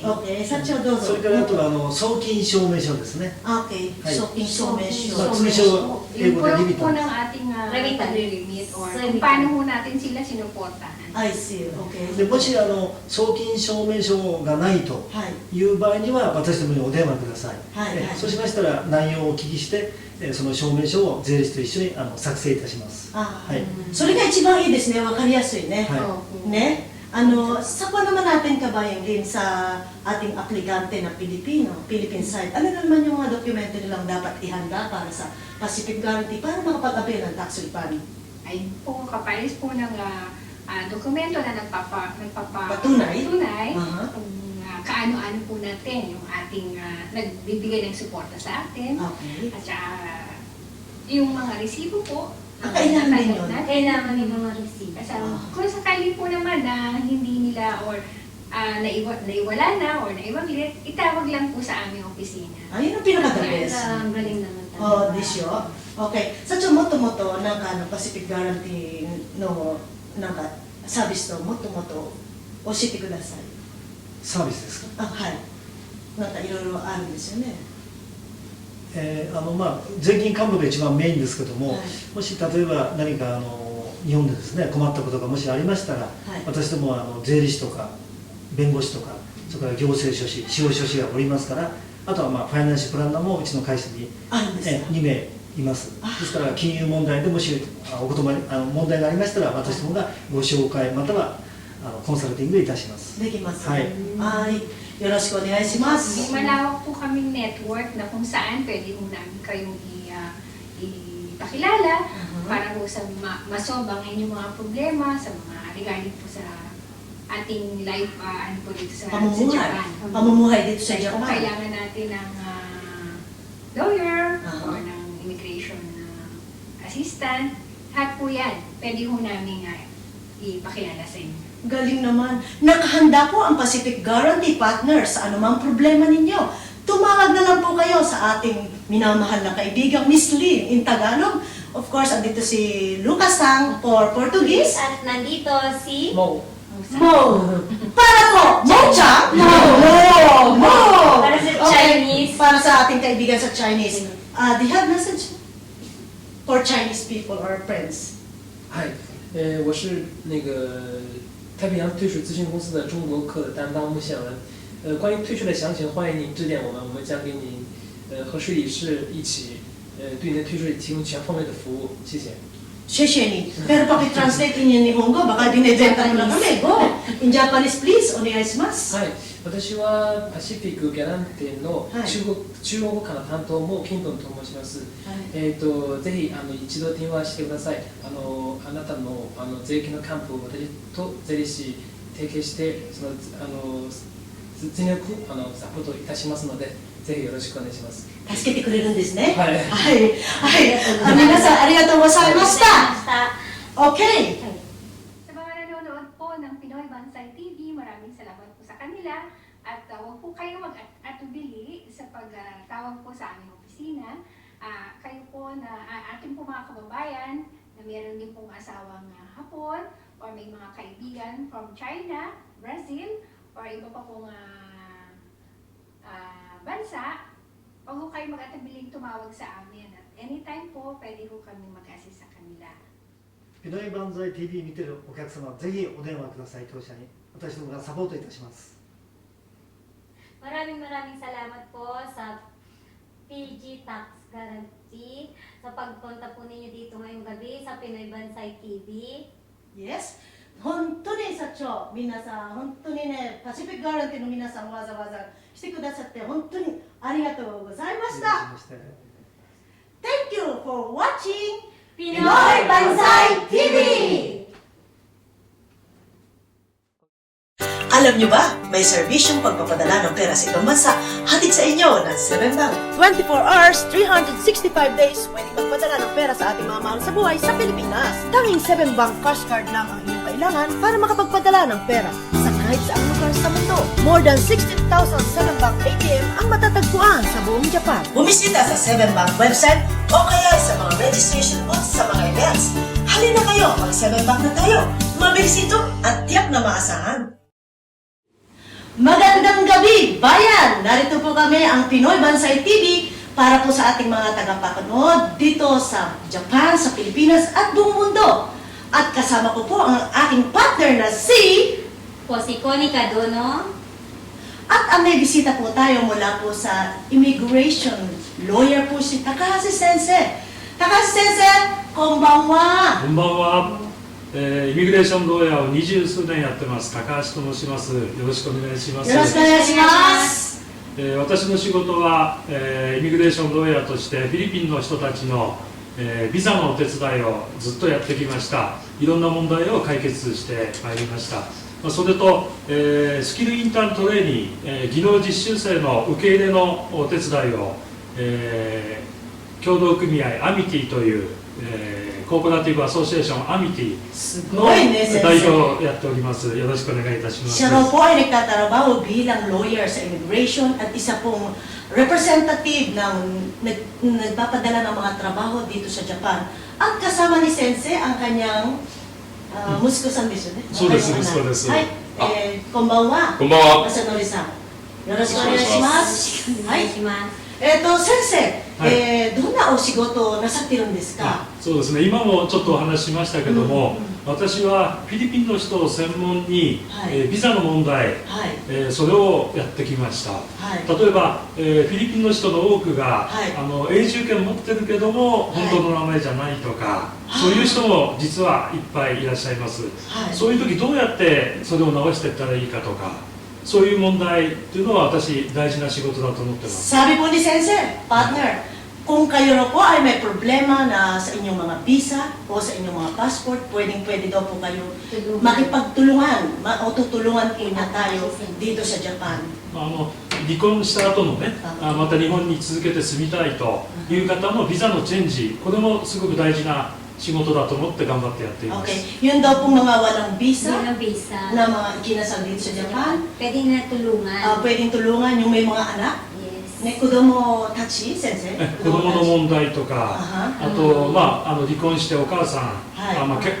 [SPEAKER 2] Okay, 社長どうぞ。
[SPEAKER 3] それからあとは送金証明書ですね。
[SPEAKER 2] Okay, 送金証明書。
[SPEAKER 3] 通称英語でリミット。
[SPEAKER 5] Yung po ng ating remit or kung paano ho natin sila sinuportahan.
[SPEAKER 2] I see. Okay.
[SPEAKER 3] でもし送金証明書がないという場合には私どもにお電話ください。そうしましたら内容をお聞きしてその証明書を税理士と一緒に作成いたします。
[SPEAKER 2] それが一番いいですね。わかりやすいね。ね。sa pa naman natin kabayan din sa ating aplikante na Philippine side, ano naman yung mga dokumento nilang dapat ihanda para sa Pacific Guarantee para makapag-avail ng tax refund?
[SPEAKER 5] Ay po, kapalis po ng dokumento na
[SPEAKER 2] patunay
[SPEAKER 5] kung kaano-ano po natin yung ating nagbibigay ng suporta sa atin. At saka yung mga resibo po,
[SPEAKER 2] kailangan din yun.
[SPEAKER 1] Kailangan yung mga receipt.
[SPEAKER 5] Kung sakali po naman na hindi nila or naiwala na or naiwaglit, itawag lang po sa aming opisina.
[SPEAKER 2] Yun ang pinaka-the best.
[SPEAKER 1] Ang galing naman.
[SPEAKER 2] Disyo. Okay. Sa moto-moto ng Pacific Guarantee no service to moto-moto 教えてください。
[SPEAKER 3] サービスですか。
[SPEAKER 2] はい。なんかいろいろあるんですよね。
[SPEAKER 3] 税金還付が一番メインですけども、もし例えば何か日本でですね困ったことがもしありましたら、私ども税理士とか弁護士とかそれから行政書士、司法書士がおりますから、あとはファイナンシャルプランナーもうちの会社に2名います。ですから金融問題でもし問題がありましたら私どもがご紹介またはコンサルティングいたします。
[SPEAKER 2] できます。はい。よろしくお願いします。
[SPEAKER 5] Malawak po kaming network na kung saan pwede mo namin kayong ipakilala para po sa masolve ang inyong mga problema sa mga regarding po sa ating life po dito sa Japan.
[SPEAKER 2] Pamumuhay dito sa Japan.
[SPEAKER 5] Kung kailangan natin ng lawyer or ng immigration assistant, lahat po yan pwede ho namin ipakilala sa inyo.
[SPEAKER 2] Galing naman. Nakahanda po ang Pacific Guarantee Partner sa anumang problema ninyo. Tumawag na lang po kayo sa ating minamahal na kaibigang Miss Lynn in Tagalog. Of course, andito si Lucas Sang for Portuguese.
[SPEAKER 1] At nandito si
[SPEAKER 6] Mo.
[SPEAKER 2] Para po, Mo-chan? Mo!
[SPEAKER 1] Para sa Chinese.
[SPEAKER 2] Para sa ating kaibigan sa Chinese. Do you have message for Chinese people or friends?
[SPEAKER 6] 我是那个太平洋退税咨询公司的中国课的担当穆宪文。关于退税的详情，欢迎您致电我们，我们将给您和税理士一起对您的退税提供全方位的服务。谢谢。
[SPEAKER 2] 谢谢你。Pero paki-translate niyo Nihongo, baka dinedenta mo lang kami. Go! In Japanese, please. お願いします。
[SPEAKER 6] はい。私はパシフィックギャランテの中国語科の担当もキントンと申します。ぜひ一度電話してください。あなたの税金の還付を私と税理士提携して全力サポートいたしますので、ぜひよろしくお願いします。
[SPEAKER 2] 助けてくれるんですね。
[SPEAKER 6] はい。
[SPEAKER 2] 皆さんありがとうございました。Okay.
[SPEAKER 5] Sa mga nanonood po ng Pinoy Bansay TV, maraming salamat po sa kanila at huwag po kayo mag-atubili sa pagtawag po sa aming opisina. Kayo po na ating po mga kababayan na meron din pong asawang Hapon or may mga kaibigan from China, Brazil, or iba pa pong bansa, huwag ho kayo mag-atabiling tumawag sa amin. At anytime po, pwede ho kami mag-assist sa kanila.
[SPEAKER 3] Pinoy Banzai TV 見てるお客様、ぜひお電話ください。当社に私どもがサポートいたします。
[SPEAKER 1] Maraming salamat po sa PG Tax Guarantee sa pagpunta po ninyo dito ngayong gabi sa Pinoy Banzai TV.
[SPEAKER 2] Yes. 本当に社長、皆さん、本当にね、パシフィックガランティの皆さん、わざわざ来てくださって、本当にありがとうございました。Thank you for watching Pinoy Banzai TV! Alam niyo ba, may serbisyong pagpapadala ng pera sa ibang bansa, hatid sa inyo ng 7Bank. 24 hours, 365 days, pwedeng magpadala ng pera sa ating mga mahal sa buhay sa Pilipinas. Tanging 7Bank cash card lang ang inyong kailangan para makapagpadala ng pera sa kahit saang lugar sa mundo. More than 16,000 7Bank ATM ang matatagpuan sa buong Japan. Bumisita sa 7Bank website o kaya sa mga registration booths sa mga events. Halina kayo, mag 7Bank na tayo. Mabilis ito at tiyak na maasahan. Magandang gabi, bayan! Narito po kami ang Pinoy Banzai TV para po sa ating mga tagapanood dito sa Japan, sa Pilipinas at buong mundo. At kasama ko po ang aking partner na si
[SPEAKER 1] Connie Cadono.
[SPEAKER 2] At ang may bisita po tayo mula po sa immigration lawyer po si Takahashi Sensei. Takahashi Sensei, konbanwa!
[SPEAKER 13] こんばんは。イミグレーションローヤーを20数年やってます高橋と申します。よろしくお願いします。
[SPEAKER 2] よろしくお願いします。
[SPEAKER 13] 私の仕事は、イミグレーションローヤーとしてフィリピンの人たちの、ビザのお手伝いをずっとやってきました。いろんな問題を解決してまいりました。それと、スキルインターントレーニー、技能実習生の受け入れのお手伝いを、協同組合アミティという、コーポラティブアソーシエーションアミティの代表をやっております。よろしくお願いいたします。
[SPEAKER 2] Siya raw po ay nagtatrabaho bilang lawyer sa immigration at isa pong representative ng nagpapadala ng mga trabaho dito sa Japan. At kasama ni Sensei ang kanyang Musuko-san desu ne?
[SPEAKER 13] そうです、そうです。
[SPEAKER 2] はい、こんばんは。
[SPEAKER 13] こんばんは。
[SPEAKER 2] 正則さん、よろしくお願いします。はい。先生、どんなお仕事をなさっているんですか？
[SPEAKER 13] そうですね、今もちょっとお話ししましたけども、私はフィリピンの人を専門に、ビザの問題、それをやってきました。例えば、フィリピンの人の多くが、永住権持ってるけども本当の名前じゃないとか、そういう人も実はいっぱいいらっしゃいます。そういう時どうやってそれを直していったらいいかとか、そういう問題っていうのは私大事な仕事だと思ってます。
[SPEAKER 2] Sabi po ni Sensei, partner, kung kayo na po ay may problema na sa inyong mga visa o sa inyong mga passport, pwede daw po kayo makipagtulungan o tutulungan po niya tayo dito sa Japan.
[SPEAKER 13] 離婚した後のね、また日本に続けて住みたいという方のビザのチェンジ、これもすごく大事な仕事だと思って頑張ってやっています。
[SPEAKER 2] Okay. Yun daw pong mga walang visa na mga ikinasal dito sa Japan.
[SPEAKER 1] Pwedeng na tulungan.
[SPEAKER 2] Pwedeng tulungan yung may mga anak. Yes. 子供たち、先生。
[SPEAKER 13] 子供の問題とか、あと、離婚してお母さん、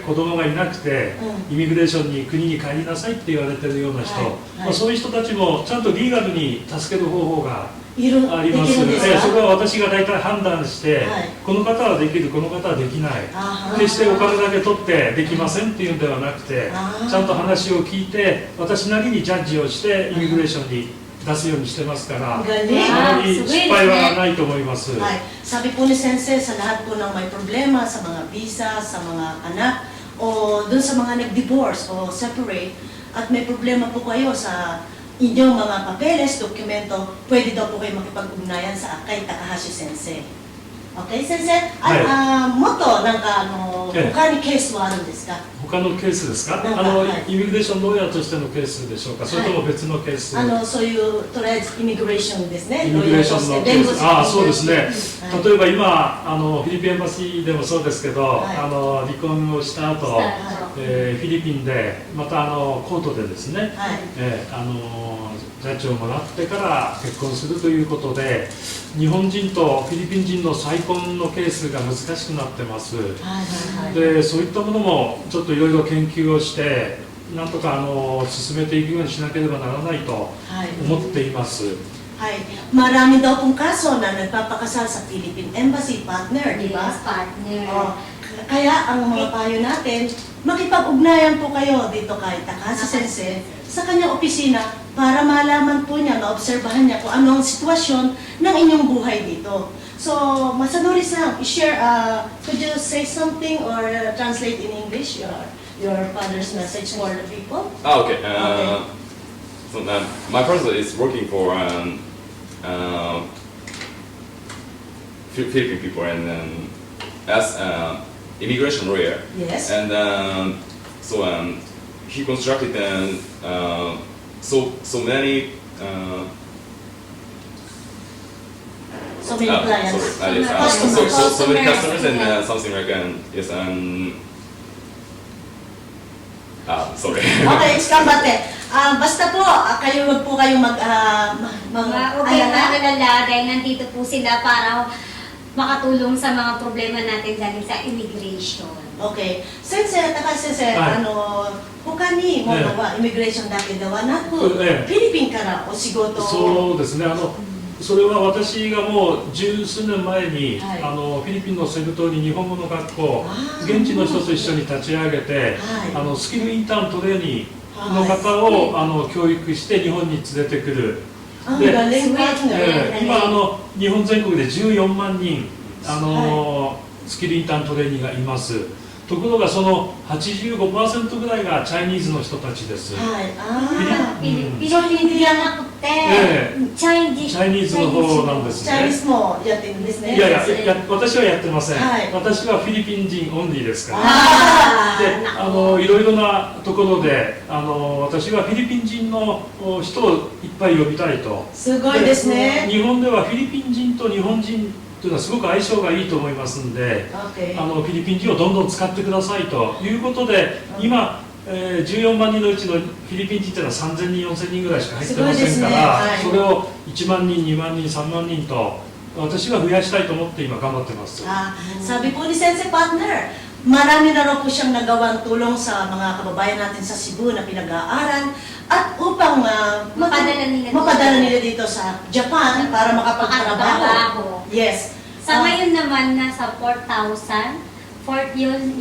[SPEAKER 13] 子供がいなくて、イミグレーションに国に帰りなさいって言われてるような人、そういう人たちもちゃんとリーガルに助ける方法があります。それは私が大体判断して、この方はできる、この方はできない、決してお金だけ取ってできませんっていうんではなくて、ちゃんと話を聞いて、私なりにジャッジをしてイミグレーションに出すようにしてますから、あまり失敗はないと思います。
[SPEAKER 2] Sabi po ni Sensei, sa lahat po ng may problema sa mga visa, sa mga anak, o dun sa mga nag-divorce o separate, at may problema po kayo sa inyong mga papeles, dokumento, pwede daw po kayo makipag-ugnayan sa kay Takahashi Sensei. Okay, Sensei? Moto, 他にケースはあるんですか？
[SPEAKER 13] 他のケースですか？イミグレーションローヤーとしてのケースでしょうか？それとも別のケース？
[SPEAKER 2] そういう、とりあえずイミグレーションですね。
[SPEAKER 13] イミグレーションのケース。そうですね。例えば今、フィリピンエンバシーでもそうですけど、離婚をした後、フィリピンで、またコートでですね、ジャッジをもらってから結婚するということで、日本人とフィリピン人の再婚のケースが難しくなってます。で、そういったものもちょっといろいろ研究をして、なんとか進めていくようにしなければならないと思っています。
[SPEAKER 2] Hi. Marami daw pong kaso na nagpapakasal sa Philippine Embassy partner, di ba?
[SPEAKER 1] Yes, partner.
[SPEAKER 2] Oh, kaya ang mga payo natin, makipag-ugnayan po kayo dito kay Takase Sensei sa kanyang opisina para malaman po niya, maobserbahan niya kung ano ang sitwasyon ng inyong buhay dito. So, Masanori-san, share, could you say something or translate in English your father's message for the people?
[SPEAKER 14] Okay. So my father is working for Philippine people and as immigration lawyer.
[SPEAKER 2] Yes.
[SPEAKER 14] And so he constructed so many.
[SPEAKER 2] So many clients.
[SPEAKER 14] Yes, so many customers and something like yes sorry.
[SPEAKER 2] Okay, Skambate. Basta po, kayo wag po kayong
[SPEAKER 1] Okay, mag-alala dahil nandito po sila para makatulong sa mga problema natin dahil sa immigration.
[SPEAKER 2] Okay. Sensei, Takase Sensei,他にものはイミグレーションだけではなく、フィリピンからお仕事を。
[SPEAKER 13] そうですね。それは私がもう十数年前に、フィリピンのセブ島に日本語の学校、現地の人と一緒に立ち上げて、スキルインターントレーニングの方を、教育して日本に連れてくる。で、今日本全国で14万人スキルインターントレーニングがいます。ところがその 85% ぐらいがチャイニーズの人たちです。
[SPEAKER 1] フィリピンじゃなくて、チャイニ
[SPEAKER 13] ーズの方なんですね。
[SPEAKER 2] チャイニーズもやってるんですね。
[SPEAKER 13] いやいや、私はやってません。私はフィリピン人オンリーですから。で、いろいろなところで、私はフィリピン人の人をいっぱい呼びたいと。
[SPEAKER 2] すごいですね。
[SPEAKER 13] 日本ではフィリピン人と日本人というのはすごく相性がいいと思いますんで、フィリピン人をどんどん使ってくださいということで、今、14万人のうちのフィリピン人というのは3000人、4000人ぐらいしか入ってませんから、それを1万人、2万人、3万人と私は増やしたいと思って今頑張ってます。
[SPEAKER 2] Sabi po ni Sensei Partner, marami na raw po siyang nagawang tulong sa mga kababayan natin sa Cebu na pinag-aaral at upang mapadala nila dito sa Japan para makapagtrabaho. Yes.
[SPEAKER 1] Sa ngayon naman, nasa 4,000. 4,000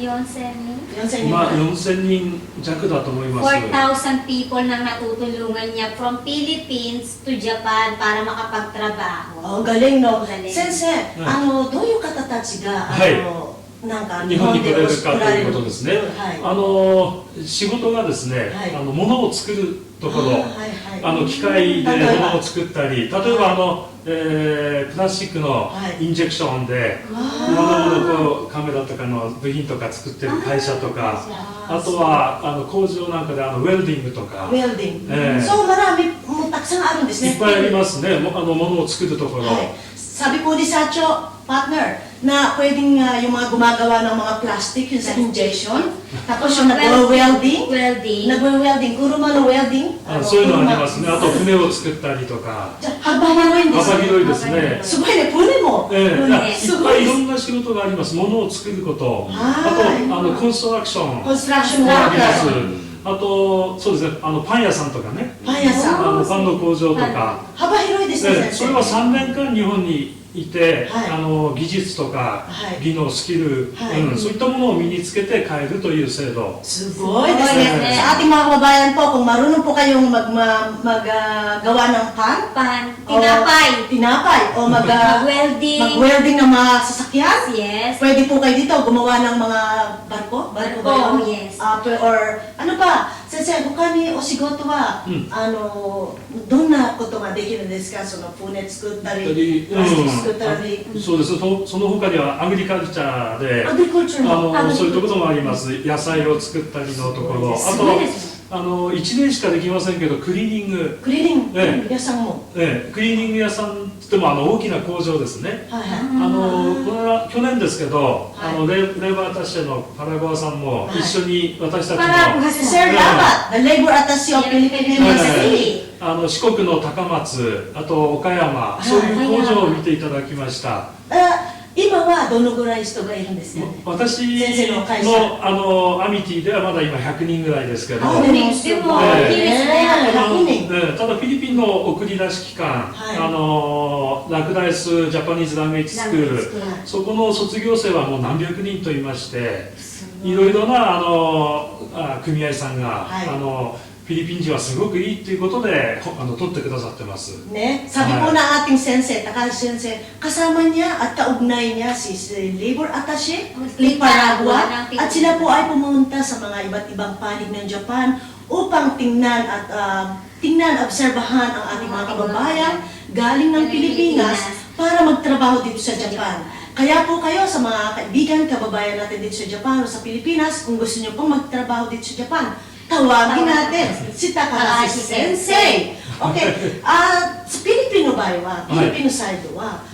[SPEAKER 13] 人弱だと思います。
[SPEAKER 1] 4,000 people na natutulungan niya from Philippines to Japan para makapagtrabaho.
[SPEAKER 2] Oh, galing no. Sensei, どういう方たちがなんか
[SPEAKER 13] 日本に来れるかということですね。仕事がですね、物を作るところ、機械で物を作ったり、例えばプラスチックのインジェクションでカメラとかの部品とか作ってる会社とか、あとは工場なんかでウェルディングとか、
[SPEAKER 2] そうmaramiもたくさんあるんですね。
[SPEAKER 13] いっぱいありますね。物を作るところ。
[SPEAKER 2] Sabi po ni Sacho, partner, na pwedeng yung mga gumagawa ng mga plastic, yung sa injection, tapos yung nagwe-welding, uruma no welding.
[SPEAKER 13] そういうのありますね。あと船を作ったりとか。
[SPEAKER 2] 幅広いんですね。
[SPEAKER 13] 幅広いですね。
[SPEAKER 2] すごいね、船も。
[SPEAKER 13] いっぱいいろんな仕事があります。物を作ること。あとコンストラクション。
[SPEAKER 2] コンストラクションがあります。
[SPEAKER 13] あと、そうですね、パン屋さんとかね。
[SPEAKER 2] パン屋さん。
[SPEAKER 13] パンの工場とか。
[SPEAKER 2] 幅広いですね。
[SPEAKER 13] それは3年間日本にいて、技術とか技能、スキル、そういったものを身につけて帰るという制度。
[SPEAKER 2] すごいですね。Sa ating mga kababayan po, kung marunong po kayong maggawa ng pan, tinapay, o mag-welding ng mga sasakyan, pwede po kayo dito gumawa ng mga barko,
[SPEAKER 1] yes.
[SPEAKER 2] Or ano pa, Sensei, 他にお仕事はどんなことができるんですか？その船作ったり、プラスチック作ったり。
[SPEAKER 13] そうです。その他にはアグリカルチャーで、そういうところもあります。野菜を作ったりのところ。あと1年しかできませんけど、クリーニング。
[SPEAKER 2] クリーニング屋さんも。
[SPEAKER 13] クリーニング屋さんっても大きな工場ですね。これは去年ですけど、レーバーアタッシェのパラゴアさんも一緒に私たちの四国の高松、あと岡山、そういう工場を見ていただきました。
[SPEAKER 2] い今はどのぐらい人がいるんですかね。
[SPEAKER 13] 私
[SPEAKER 2] 先生の会社
[SPEAKER 13] のアミティではまだ今100人ぐらいですけど、
[SPEAKER 2] でもいいですね。100人。
[SPEAKER 13] ただフィリピンの送り出し機関、ラクダイスジャパニーズランゲージスクール、そこの卒業生はもう何百人といまして、いろいろな組合さんが、フィリピン人はすごくいいということで取ってくださってます。
[SPEAKER 2] ね, sabi po na ating sensei, Takahashi sensei, kasama niya at kaugnay niya si Labor Attaché, Nicaragua, at sila po ay pumunta sa mga iba't ibang panig ng Japan upang tingnan at obserbahan ang ating mga kababayan galing ng Pilipinas para magtrabaho dito sa Japan. Kaya po kayo sa mga kaibigan, kababayan natin dito sa Japan o sa Pilipinas, kung gusto niyo pong magtrabaho dito sa Japan, tawagin natin si Takahashi Sensei. Okay. Filipino場合は、フィリピンのサイドは、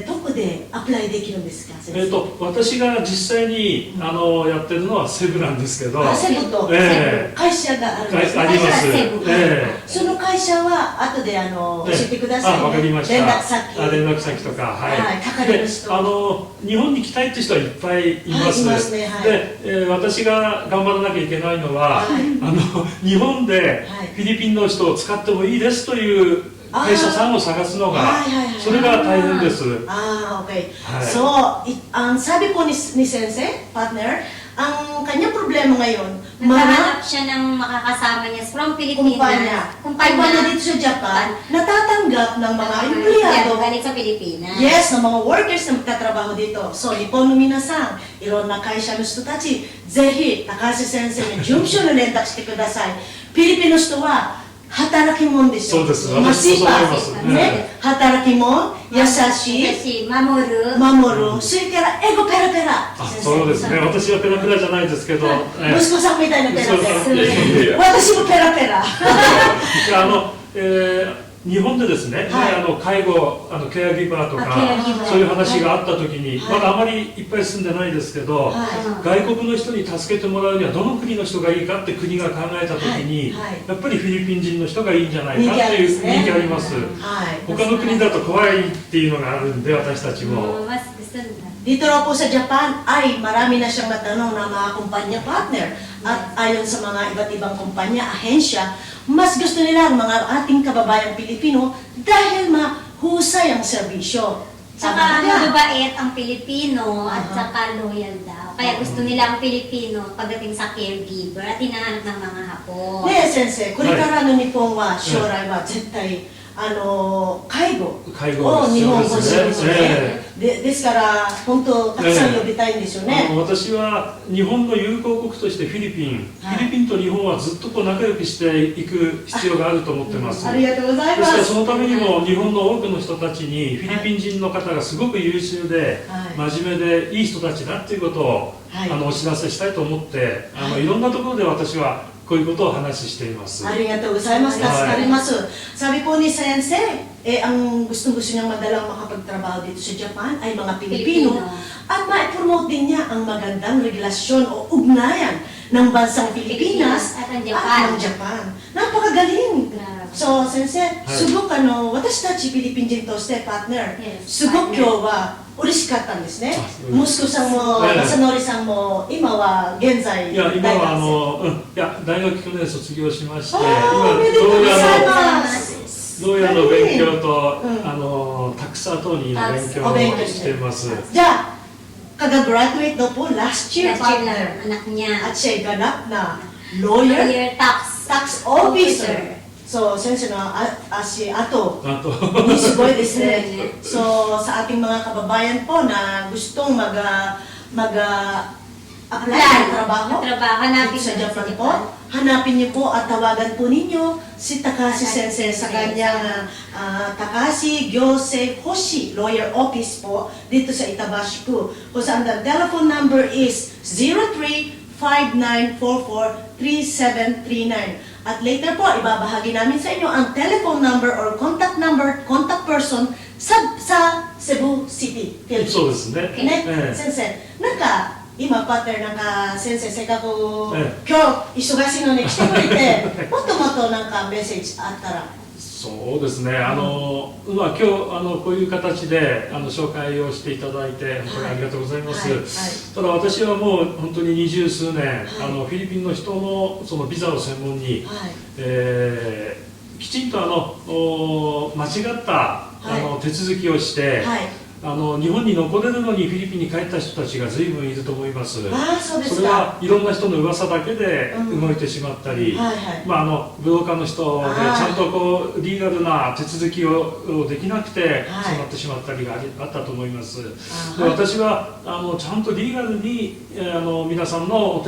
[SPEAKER 2] どこでアプライできるんですか、先生。
[SPEAKER 13] 私が実際にやってるのはセブなんですけど、
[SPEAKER 2] セブと会社があるんですか。
[SPEAKER 13] あります。
[SPEAKER 2] その会社は後で教えてください。
[SPEAKER 13] わかりました。連絡先とか、
[SPEAKER 2] はい。かかれる人。
[SPEAKER 13] 日本に来たいって人はいっぱいいます。で、私が頑張らなきゃいけないのは、日本でフィリピンの人を使ってもいいですという会社さんを探すのが、それが大変です。
[SPEAKER 2] Okay. So, ang sabi po ni Sensei, partner, ang kanyang problema ngayon,
[SPEAKER 1] naghahanap siya ng makakasama niya from Pilipinas.
[SPEAKER 2] Kumpanya dito sa Japan, natatanggap ng mga empleyado
[SPEAKER 1] galing sa Pilipinas.
[SPEAKER 2] Yes, ng mga workers na magtatrabaho dito. So, Nippon no minasan, iron na kaisha no人たち、ぜひTakahashi Senseiに事務所に連絡してください。フィリピンの人は働き者ですよ。masipag、ね、働き者、優しい、守る、それから英語ペラペラ。
[SPEAKER 13] そうですね。私はペラペラじゃないですけど、
[SPEAKER 2] 息子さんみたいなペラペラ。私もペラペラ。
[SPEAKER 13] 日本でですね、介護、ケアギバーとかそういう話があった時に、まだあまりいっぱい住んでないですけど、外国の人に助けてもらうにはどの国の人がいいかって国が考えた時に、やっぱりフィリピン人の人がいいんじゃないかっていう人気あります。他の国だと怖いっていうのがあるんで、私たちも。
[SPEAKER 2] Dito raw po sa Japan ay marami na siyang natanong ng mga kumpanya partner at ayon sa mga iba't ibang kumpanya, ahensya, mas gusto nila ang mga ating kababayang Pilipino dahil mahusay ang serbisyo.
[SPEAKER 1] Tsaka mababait ang Pilipino at tsaka loyal daw. Kaya gusto nila ang Pilipino pagdating sa caregiver at hinahanap ng mga Hapon.
[SPEAKER 2] ねえ先生、これからの日本は将来は絶対介護を日本欲しいですよね。ですから本当たくさん呼びたいんですよね。
[SPEAKER 13] 私は日本の友好国としてフィリピンと日本はずっと仲良くしていく必要があると思ってます。
[SPEAKER 2] ありがとうございます。
[SPEAKER 13] ですからそのためにも日本の多くの人たちにフィリピン人の方がすごく優秀で真面目でいい人たちだっていうことをお知らせしたいと思って、いろんなところで私はこういうことを話しています。
[SPEAKER 2] ありがとうございます。助かります。Sabi po ni Sensei, ang gusto niyang madalang makapagtrabaho dito sa Japan ay mga Pilipino at ma-promote din niya ang magandang relasyon o ugnayan ng bansang Pilipinas at ng Japan. Napakagaling! So, Sensei, すごく私たちフィリピン人としてパートナー、すごく今日は嬉しかったんですね。息子さんも、正則さんも、今は現在、
[SPEAKER 13] 今は大学去年卒業しまして、ローヤの勉強と、タクスアトーニーの勉強をしています。
[SPEAKER 2] じゃあ、kagagraduate daw po last year, partner.
[SPEAKER 1] Anak niya.
[SPEAKER 2] At siya'y ganap na lawyer, tax officer. So, sensei na si Ato. Nisugoy desu ne. So, sa ating mga kababayan po na gustong mag-apply ng trabaho
[SPEAKER 1] hanapin
[SPEAKER 2] sa Japan po, hanapin niyo po at tawagan po ninyo si Takahashi Sensei sa kanyang Takahashi Gyosei Hoshi Lawyer Office po dito sa Itabashiku. Kung saan the telephone number is 03-5944-3739. At later po, ibabahagi namin sa inyo ang telephone number or contact person sa Cebu City.
[SPEAKER 13] そうですね。
[SPEAKER 2] 先生、なんか今パッターなんか先生せっかく今日忙しいのに来てくれてもっともっとなんかメッセージあったら。
[SPEAKER 13] そうですね、今日こういう形で紹介をしていただいて本当にありがとうございます、ただ私はもう本当に20数年、フィリピンの人のそのビザを専門に、きちんと間違った、手続きをして、日本に残れるのにフィリピンに帰った人たちが随分いると思います。それはいろんな人の噂だけで動いてしまったり、武道館の人でちゃんとこうリーガルな手続きをできなくてそうなってしまったりがあったと思います。で私はちゃんとリーガルに皆さんの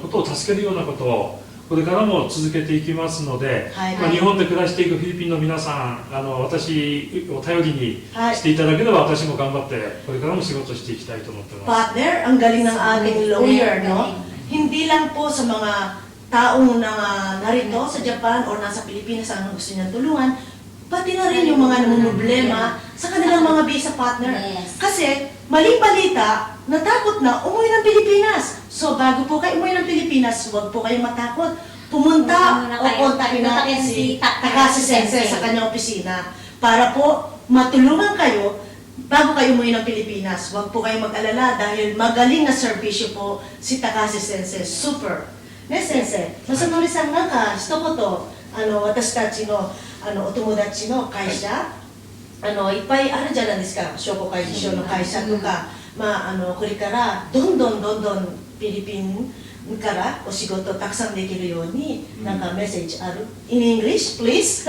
[SPEAKER 13] ことを助けるようなことをこれからも続けていきますので、日本で暮らしていくフィリピンの皆さん、私を頼りにしていただければ、私も頑張ってこれからも仕事していきたいと思ってます。
[SPEAKER 2] Partner, ang galing ng ating lawyer, no? Hindi lang po sa mga taong narito sa Japan or nasa Pilipinas ang gusto niyang tulungan, pati na rin yung mga namumroblema sa kanilang mga visa partner. Kasi maling balita, natakot na umuwi ng Pilipinas. So bago po kayo umuwi ng Pilipinas, huwag po kayong matakot. Pumunta o kontakin natin si Takashi Sensei sa kanyang opisina para po matulungan kayo bago kayo umuwi ng Pilipinas. Huwag po kayong mag-alala dahil magaling na serbisyo po si Takashi Sensei. Super! Ne, Sensei, Masanori-sanなんか一言私たちのお友達の会社いっぱいあるじゃないですか、商工会議所の会社とか、これからどんどんフィリピンからお仕事たくさんできるように、なんかメッセージある In English, please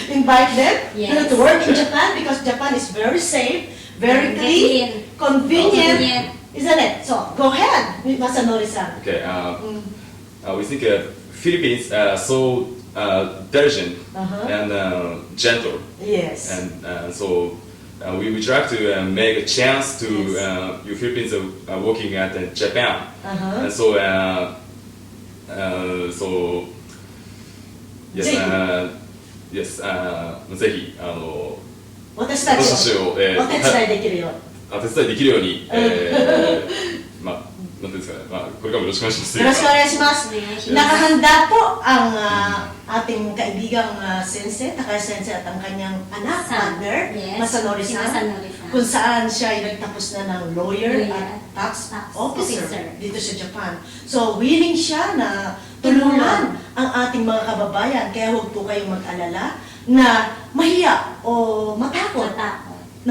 [SPEAKER 2] invite them to work in Japan because Japan is very safe, very clean, convenient, isn't it? So, go ahead, Masanori-san.
[SPEAKER 14] Okay, we think Philippines are so diligent and gentle.
[SPEAKER 2] Yes.
[SPEAKER 14] And so we would like to make a chance to you Philippines working at Japan. And so yes, ぜひ
[SPEAKER 2] 私たちをお手伝いできるように。
[SPEAKER 14] お手伝いできるように、なんていうんですかね、これからもよろしくお願いします。
[SPEAKER 2] よろしくお願いします。Nakahanda po ang ating kaibigang sensei, Takashi Sensei at ang kanyang anak, partner, Masanori-san, kung saan siya ay nagtapos na ng lawyer at tax officer dito sa Japan. So, willing siya na tulungan ang ating mga kababayan, kaya huwag po kayong mag-alala na mahiya o matakot na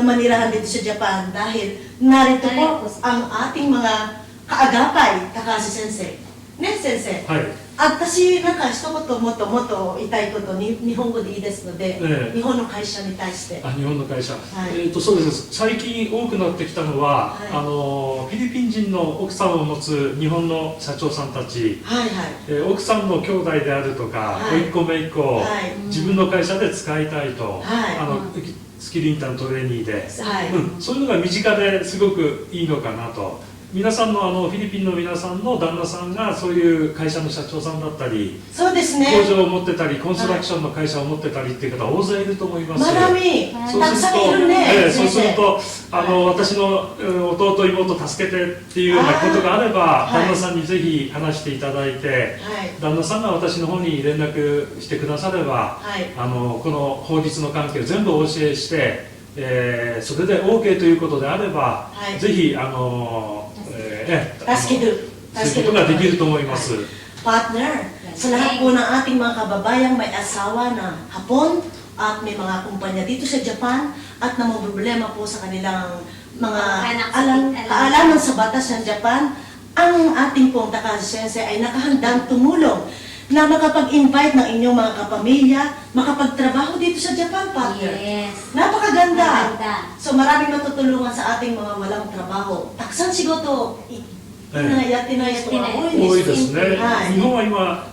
[SPEAKER 2] manirahan dito sa Japan dahil narito po ang ating mga kaagapay, Takashi Sensei. Ne, Sensei? 私なんか一言もっと言いたいことに日本語でいいですので、日本の会社に対して。
[SPEAKER 13] 日本の会社。そうです。最近多くなってきたのは、フィリピン人の奥さんを持つ日本の社長さんたち、奥さんの兄弟であるとか、甥っ子姪っ子、自分の会社で使いたいと、スキルインターントレーニーで、そういうのが身近ですごくいいのかなと。皆さんのフィリピンの皆さんの旦那さんがそういう会社の社長さんだったり、
[SPEAKER 2] そうですね、
[SPEAKER 13] 工場を持ってたりコンストラクションの会社を持ってたりっていう方大勢いると思います。
[SPEAKER 2] たくさんいるね。
[SPEAKER 13] そうすると私の弟妹助けてっていうようなことがあれば旦那さんにぜひ話していただいて、旦那さんが私の方に連絡してくだされば、この法律の関係を全部お教えして、それで OK ということであれば、ぜひ
[SPEAKER 2] 助ける
[SPEAKER 13] ことができると思います。
[SPEAKER 2] Partner, sa lahat po ng ating mga kababayang may asawa na Hapon at may mga kumpanya dito sa Japan at na may problema po sa kanilang mga kaalaman sa batas ng Japan, ang ating pong Takashi Sensei ay nakahandang tumulong na makapag-invite ng inyong mga kapamilya, makapagtrabaho dito sa Japan, partner.
[SPEAKER 1] Yes.
[SPEAKER 2] Napakaganda. So maraming matutulungan sa ating mga walang trabaho. Taksan sigoto.
[SPEAKER 13] 多いですね。日本は今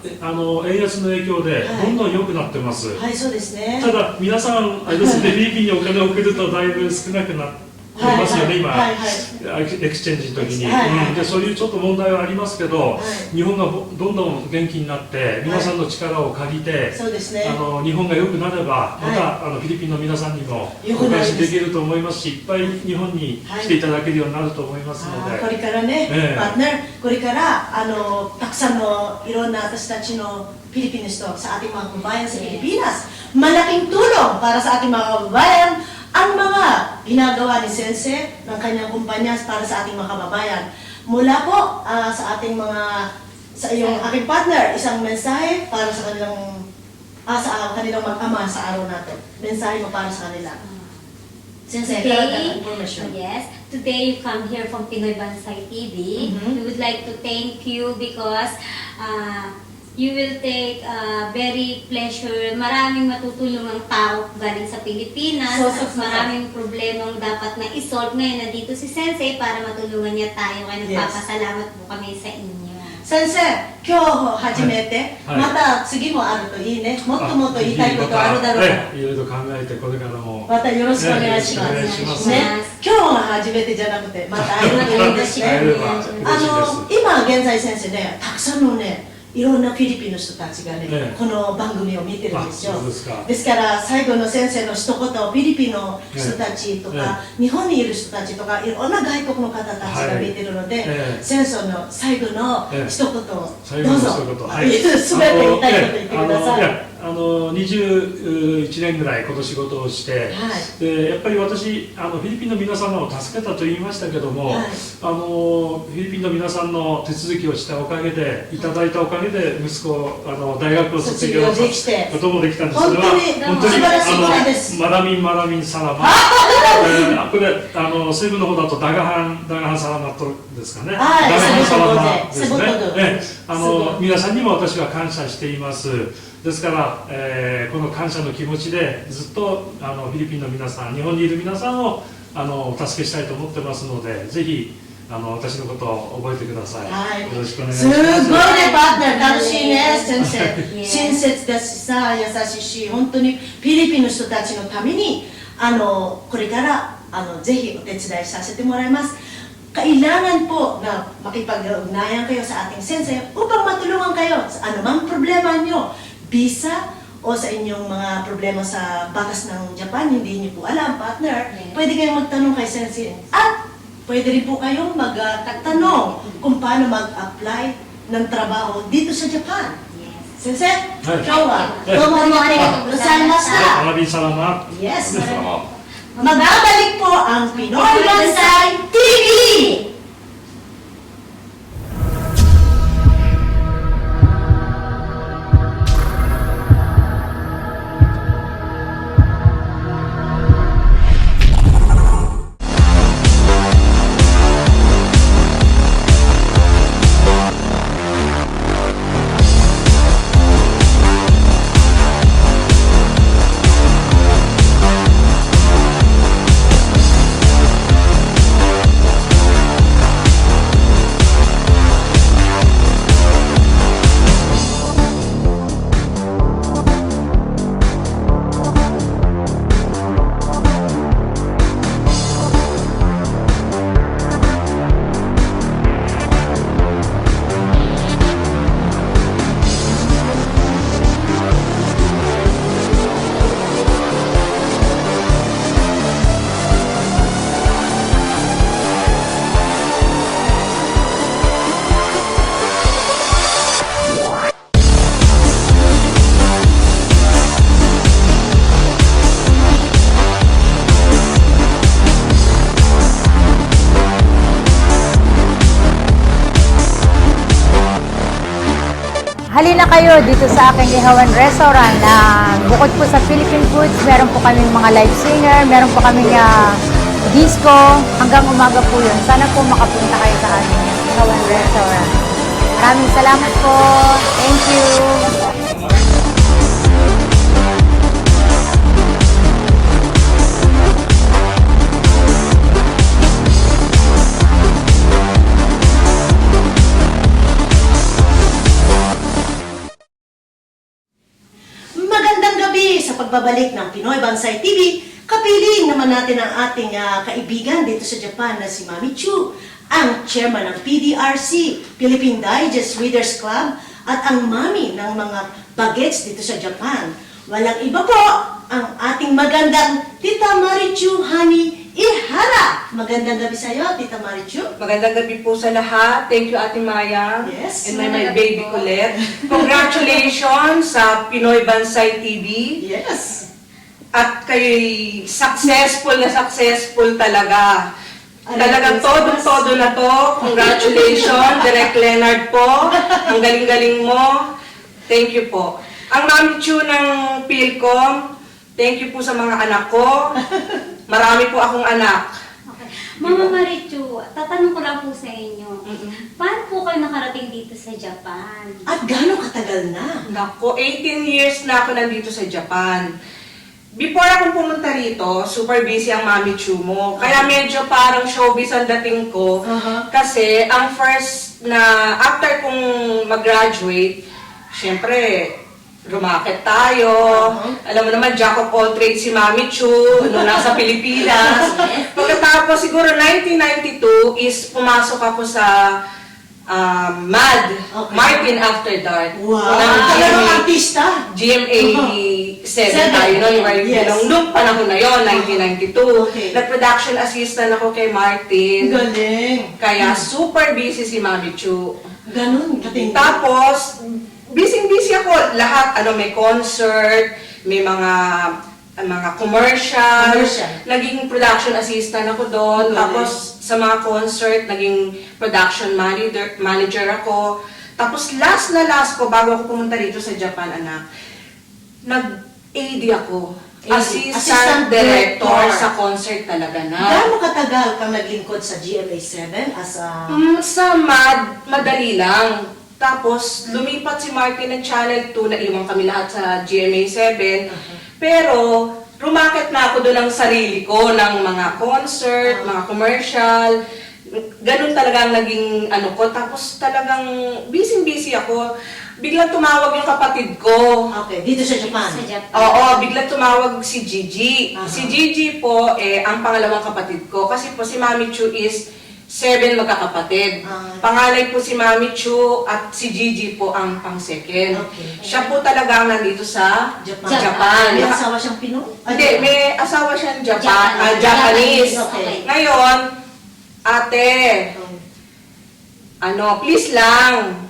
[SPEAKER 13] 円安の影響でどんどん良くなってます。
[SPEAKER 2] はい、そうですね。
[SPEAKER 13] ただ皆さんあれですね、フィリピンにお金を送るとだいぶ少なくなっりますよね、今、
[SPEAKER 2] はいはい
[SPEAKER 13] エクスチェンジの時に、
[SPEAKER 2] はいはい
[SPEAKER 13] でそういうちょっと問題はありますけど、
[SPEAKER 2] はい
[SPEAKER 13] 日本がどんどん元気になって皆さんの力を借りて、
[SPEAKER 2] そうですね。
[SPEAKER 13] 日本が良くなればまた、
[SPEAKER 2] は
[SPEAKER 13] フィリピンの皆さんにも
[SPEAKER 2] 良く
[SPEAKER 13] お
[SPEAKER 2] なります
[SPEAKER 13] 返しできると思いますし、いっぱい日本に来ていただけるようになると思いますので、
[SPEAKER 2] これからね、
[SPEAKER 13] ええ
[SPEAKER 2] パートナー、これからたくさんのいろんな私たちのフィリピンの人sa ating mga kababayan sa Pilipinas, malaking tulong para sa ating mga kababayan ang mga ginagawa ni Sensei ng kanyang kumpanya para sa ating mga kababayan. Mula po sa ating mga sa iyong aking partner, isang mensahe para sa kanilang sa kanilang mag-ama sa araw na to. Mensahe mo para sa kanila. Sensei,
[SPEAKER 1] Today,
[SPEAKER 2] information.
[SPEAKER 1] yes, today you come here from Pinoy Bansay TV. We would like to thank you because you will take very pleasure. Maraming matutulungang tao galing sa Pilipinas. At maraming problemang dapat na isolve. Ngayon, nandito si Sensei para matulungan niya tayo. Kaya nagpapasalamat po kami sa inyo.
[SPEAKER 2] 先生、今日初めて、
[SPEAKER 13] はい
[SPEAKER 2] また次もあるといいね。もっともっと言いたいことあるだろうから。
[SPEAKER 13] いろいろ考えてこれからも
[SPEAKER 2] またよろしくお願いします。
[SPEAKER 13] よろしくお願いします
[SPEAKER 2] ね、今日が初めてじゃなくて、また会えるといいですね。
[SPEAKER 13] 会えれば嬉しいです。
[SPEAKER 2] 今現在先生ね、たくさんのね、いろんなフィリピンの人たちがね、
[SPEAKER 13] ええ
[SPEAKER 2] この番組を見てるんですよ。
[SPEAKER 13] あ、そうですか。
[SPEAKER 2] ですから最後の先生の一言をフィリピンの人たちとか、日本にいる人たちとかいろんな外国の方たちが見てるので、戦争の最後の一言をどうぞ、
[SPEAKER 13] 最後の一言、はい、
[SPEAKER 2] 全て言いたいこと言ってください。
[SPEAKER 13] 21年ぐらいこの仕事をして、でやっぱり私フィリピンの皆様を助けたと言いましたけども、フィリピンの皆さんの手続きをしたおかげでいただいたおかげで息子を大学を卒業することもできたんです。それは本当にマラミンサラマこれ西部の方だとダガハンサラマットですかね。ダガハンサラマですね。皆さんにも私は感謝しています。 ですから、この感謝の気持ちでずっとフィリピンの皆さん、日本にいる皆さんをお助けしたいと思ってますので、ぜひ私のことを覚えてください。よろしくお願いします。
[SPEAKER 2] すごいね、パートナー、楽しいね、先生。親切だしさ、優しいし、本当にフィリピンの人たちのためにこれからぜひお手伝いさせてもらいます。 Kailangan po na makipag-ugnayan kayo sa ating sensei upang matulungan kayo sa anumang problema nyo, visa o sa inyong mga problema sa batas ng Japan, hindi nyo po alam, partner, pwede kayong magtanong kay sensei at pwede rin po kayong magtanong kung paano mag-apply ng trabaho dito sa Japan. Sensei, ikaw domo arigatou gozaimashita.
[SPEAKER 13] Maraming salamat.
[SPEAKER 2] Yes. Magbabalik po ang Pinoy Bansay TV!
[SPEAKER 15] Halina kayo dito sa aking Ihawan Restaurant na bukod po sa Philippine foods, meron po kaming mga live singer, meron po kaming disco, hanggang umaga po yun. Sana po makapunta kayo sa aking Ihawan Restaurant. Maraming salamat po. Thank you.
[SPEAKER 2] Magandang gabi sa pagbabalik ng Pinoy Bansay TV. Kapiling naman natin ang ating kaibigan dito sa Japan na si Mami Chu, ang chairman ng PDRC, Philippine Digest Readers Club, at ang mami ng mga bagets dito sa Japan. Walang iba po, ang ating magandang Tita Marichu Hani Ihara. Magandang gabi sa iyo, Tita Marichu.
[SPEAKER 16] Magandang gabi po sa lahat. Thank you, Ate Maya.
[SPEAKER 2] Yes.
[SPEAKER 16] And my baby Colette. Congratulations sa Pinoy Bansay TV.
[SPEAKER 2] Yes.
[SPEAKER 16] At kay successful talaga. Talagang todo na to. Congratulations, Direk Leonard po. Ang galing-galing mo. Thank you po. Ang Mami Chu ng PhilCom, thank you po sa mga anak ko. Marami po akong anak.
[SPEAKER 1] Okay. Mama Marichu, tatanong ko lang po sa inyo. Paano po kayo nakarating dito sa Japan?
[SPEAKER 2] At gaano katagal na?
[SPEAKER 16] Nako, 18 years na ako nandito sa Japan. Before akong pumunta rito, super busy ang Mami Chu mo. Kaya medyo parang showbiz ang dating ko. Kasi ang first na, after kong mag-graduate, syempre, rumakit tayo. Alam mo naman, jack of all trades si Mami Chu, nung nasa Pilipinas. Pagkatapos, siguro 1992 is pumasok ako sa MAD, Martin After Dark.
[SPEAKER 2] Wow!
[SPEAKER 16] Talagang
[SPEAKER 2] artista?
[SPEAKER 16] GMA 7 tayo, no? Nung panahon na yon, 1992. Nag-production assistant ako kay Martin.
[SPEAKER 2] Galing!
[SPEAKER 16] Kaya super busy si Mami Chu.
[SPEAKER 2] Ganun, kating.
[SPEAKER 16] Tapos, busy ako. Lahat, may concert, may mga commercial. Naging production assistant ako doon. Tapos, sa mga concert, naging production manager ako. Tapos, last ko, bago ako pumunta rito sa Japan, anak, nag-AD ako. Assistant director sa concert talaga na.
[SPEAKER 2] Gaano katagal kang naglingkod sa GMA7 as a...
[SPEAKER 16] Sa MAD, madali lang. Tapos, lumipat si Martin ng Channel 2, naiwan kami lahat sa GMA7. Pero, rumakit na ako doon ng sarili ko, ng mga concert, mga commercial. Ganun talaga ang naging ko. Tapos talagang busy ako. Biglang tumawag yung kapatid ko.
[SPEAKER 2] Okay, dito sa Japan?
[SPEAKER 1] Sa Japan.
[SPEAKER 16] Oo, biglang tumawag si Gigi. Si Gigi po, ang pangalawang kapatid ko. Kasi po si Mami Chu is 7 magkakapatid. Panganay po si Mami Chu at si Gigi po ang pang-second. Siya po talaga ang nandito sa Japan.
[SPEAKER 2] May asawa siyang Pinoy?
[SPEAKER 16] Hindi, may asawa siyang Japanese. Ngayon, ate, please lang,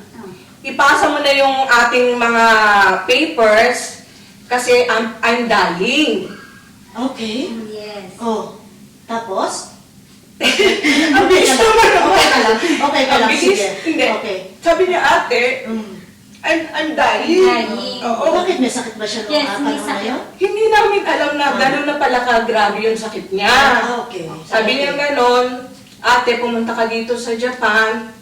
[SPEAKER 16] ipasa mo na yung ating mga papers kasi I'm dying.
[SPEAKER 2] Okay.
[SPEAKER 1] Yes.
[SPEAKER 2] Oh, tapos?
[SPEAKER 16] Ang bilis naman ako.
[SPEAKER 2] Okay ka lang, sige.
[SPEAKER 16] Hindi.
[SPEAKER 2] Okay.
[SPEAKER 16] Sabi niya, ate, I'm dying. Oo.
[SPEAKER 2] Bakit may sakit ba siya noong panahon na yun?
[SPEAKER 16] Hindi namin alam na gano'n na pala ka-grabe yung sakit niya.
[SPEAKER 2] Okay.
[SPEAKER 16] Sabi niya gano'n, ate, pumunta ka dito sa Japan,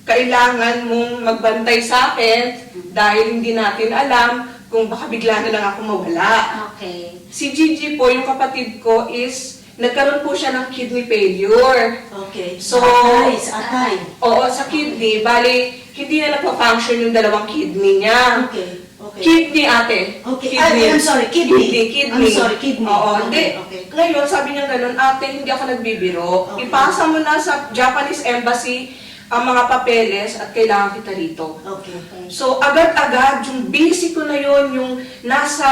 [SPEAKER 16] kailangan mong magbantay sa akin dahil hindi natin alam kung baka bigla na lang ako mawala.
[SPEAKER 1] Okay.
[SPEAKER 16] Si Gigi po, yung kapatid ko, is nagkaroon po siya ng kidney failure.
[SPEAKER 2] Okay.
[SPEAKER 16] So,
[SPEAKER 2] atay.
[SPEAKER 16] Oo, sa kidney. Bali, hindi na nagpa-function yung dalawang kidney niya.
[SPEAKER 2] Okay. Okay.
[SPEAKER 16] Kidney, ate.
[SPEAKER 2] Okay.
[SPEAKER 16] Kidney.
[SPEAKER 2] I'm sorry, kidney.
[SPEAKER 16] Kidney.
[SPEAKER 2] I'm sorry, kidney.
[SPEAKER 16] Oo,
[SPEAKER 2] Okay.
[SPEAKER 16] hindi. Ngayon, sabi niya ganun, ate, hindi ako nagbibiro. Ipasa mo na sa Japanese Embassy ang mga papeles at kailangan kita rito.
[SPEAKER 2] Okay.
[SPEAKER 16] So, agad-agad, yung busy ko na yun, yung nasa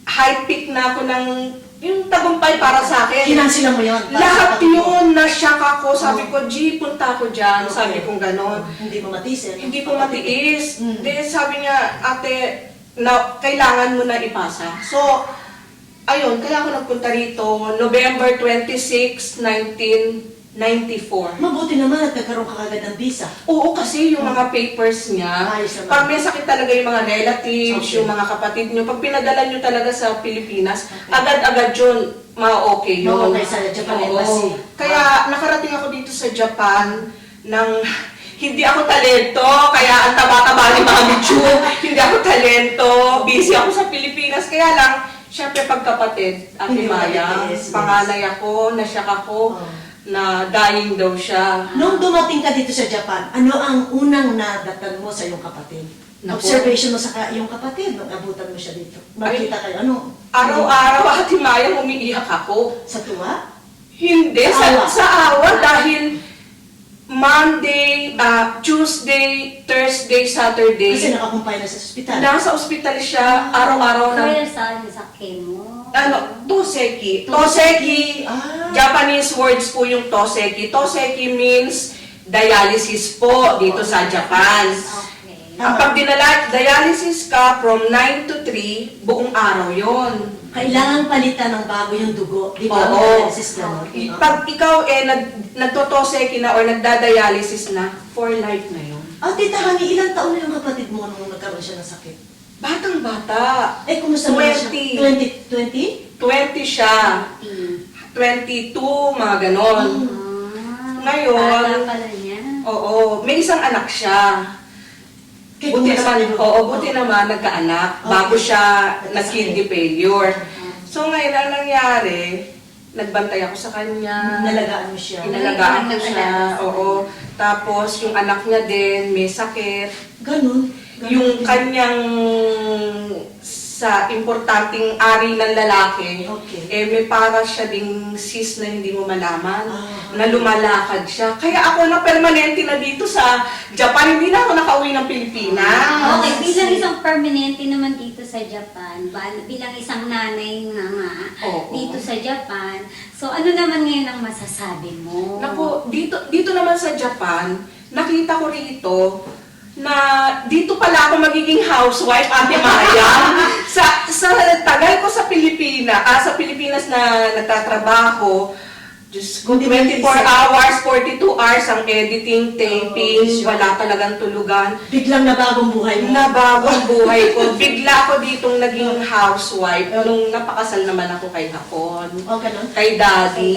[SPEAKER 16] high peak na ako ng yung tagumpay para sa akin.
[SPEAKER 2] Kinansila mo yun?
[SPEAKER 16] Lahat yun, na-shock ako. Sabi ko, G, punta ako dyan. Sabi ko gano'n.
[SPEAKER 2] Hindi mo matiis.
[SPEAKER 16] Hindi ko matiis. Then sabi niya, ate, kailangan mo na ipasa. So, ayun, kaya ako nagpunta rito, November 26, 1994.
[SPEAKER 2] Mabuti naman at nagkaroon ka kagad ng visa.
[SPEAKER 16] Oo, kasi yung mga papers niya, pag may sakit talaga yung mga relatives, yung mga kapatid nyo, pag pinadala nyo talaga sa Pilipinas, agad-agad yun, ma-okay yun.
[SPEAKER 2] Ma-okay sa Japan Embassy.
[SPEAKER 16] Kaya nakarating ako dito sa Japan ng hindi ako talento, kaya ang taba-taba ni Mami Chu, hindi ako talento, busy ako sa Pilipinas, kaya lang, syempre pagkapatid, Ate Maya, panganay ako, nasyak ako, na dying daw siya.
[SPEAKER 2] Nung dumating ka dito sa Japan, ano ang unang nadatan mo sa iyong kapatid? Observation mo sa iyong kapatid nung abutan mo siya dito. Makita kayo, ano?
[SPEAKER 16] Araw-araw, Ate Maya, umiiyak ako.
[SPEAKER 2] Sa tuwa?
[SPEAKER 16] Hindi,
[SPEAKER 2] Sa awa.
[SPEAKER 16] sa awa dahil Monday, Tuesday, Thursday, Saturday.
[SPEAKER 2] Kasi nakakumpay na sa ospital.
[SPEAKER 16] Nasa ospital siya, araw-araw na.
[SPEAKER 1] Kaya sa chemo.
[SPEAKER 16] Toseki. Toseki, Japanese words po yung toseki. Toseki means dialysis po dito sa Japan. Pag dialysis ka from 9 to 3, buong araw yon.
[SPEAKER 2] Kailangan palitan ng bago yung dugo. Di ba?
[SPEAKER 16] Oo.
[SPEAKER 2] Dialysis na.
[SPEAKER 16] Pag ikaw nagtotoseki na or nagdadialysis na, for life na yun.
[SPEAKER 2] Tita Hani, ilang taon na yung kapatid mo nung nagkaroon siya ng sakit?
[SPEAKER 16] Batang-bata.
[SPEAKER 2] Kumusta naman siya? 20?
[SPEAKER 16] 20 siya. 22, mga ganon. Ngayon, oo, may isang anak siya. Buti naman nagkaanak bago siya nag-kidney failure. So ngayon, ang nangyari, nagbantay ako sa kanya.
[SPEAKER 2] Inalagaan mo siya.
[SPEAKER 16] Inalagaan ko siya, oo. Tapos yung anak niya din, may sakit.
[SPEAKER 2] Ganun.
[SPEAKER 16] Yung kanyang sa importanteng ari ng lalaki, may para siya ding cyst na hindi mo malaman, na lumalakad siya. Kaya ako na permanente na dito sa Japan, hindi na ako nakauwi ng Pilipinas.
[SPEAKER 1] Okay, bilang isang permanente naman dito sa Japan, bilang isang nanay nga dito sa Japan, so ano naman ngayon ang masasabi mo?
[SPEAKER 16] Naku, dito naman sa Japan, nakita ko rito na dito pala ako magiging housewife, Ate Maya. sa tagal ko sa Pilipinas na nagtatrabaho, Diyos ko, 24 hours, 42 hours ang editing, taping, wala talagang tulugan.
[SPEAKER 2] Biglang nabagong buhay mo?
[SPEAKER 16] Nabagong buhay ko. Bigla ko ditong naging housewife nung napakasal naman ako kay Hapon. Kay Daddy.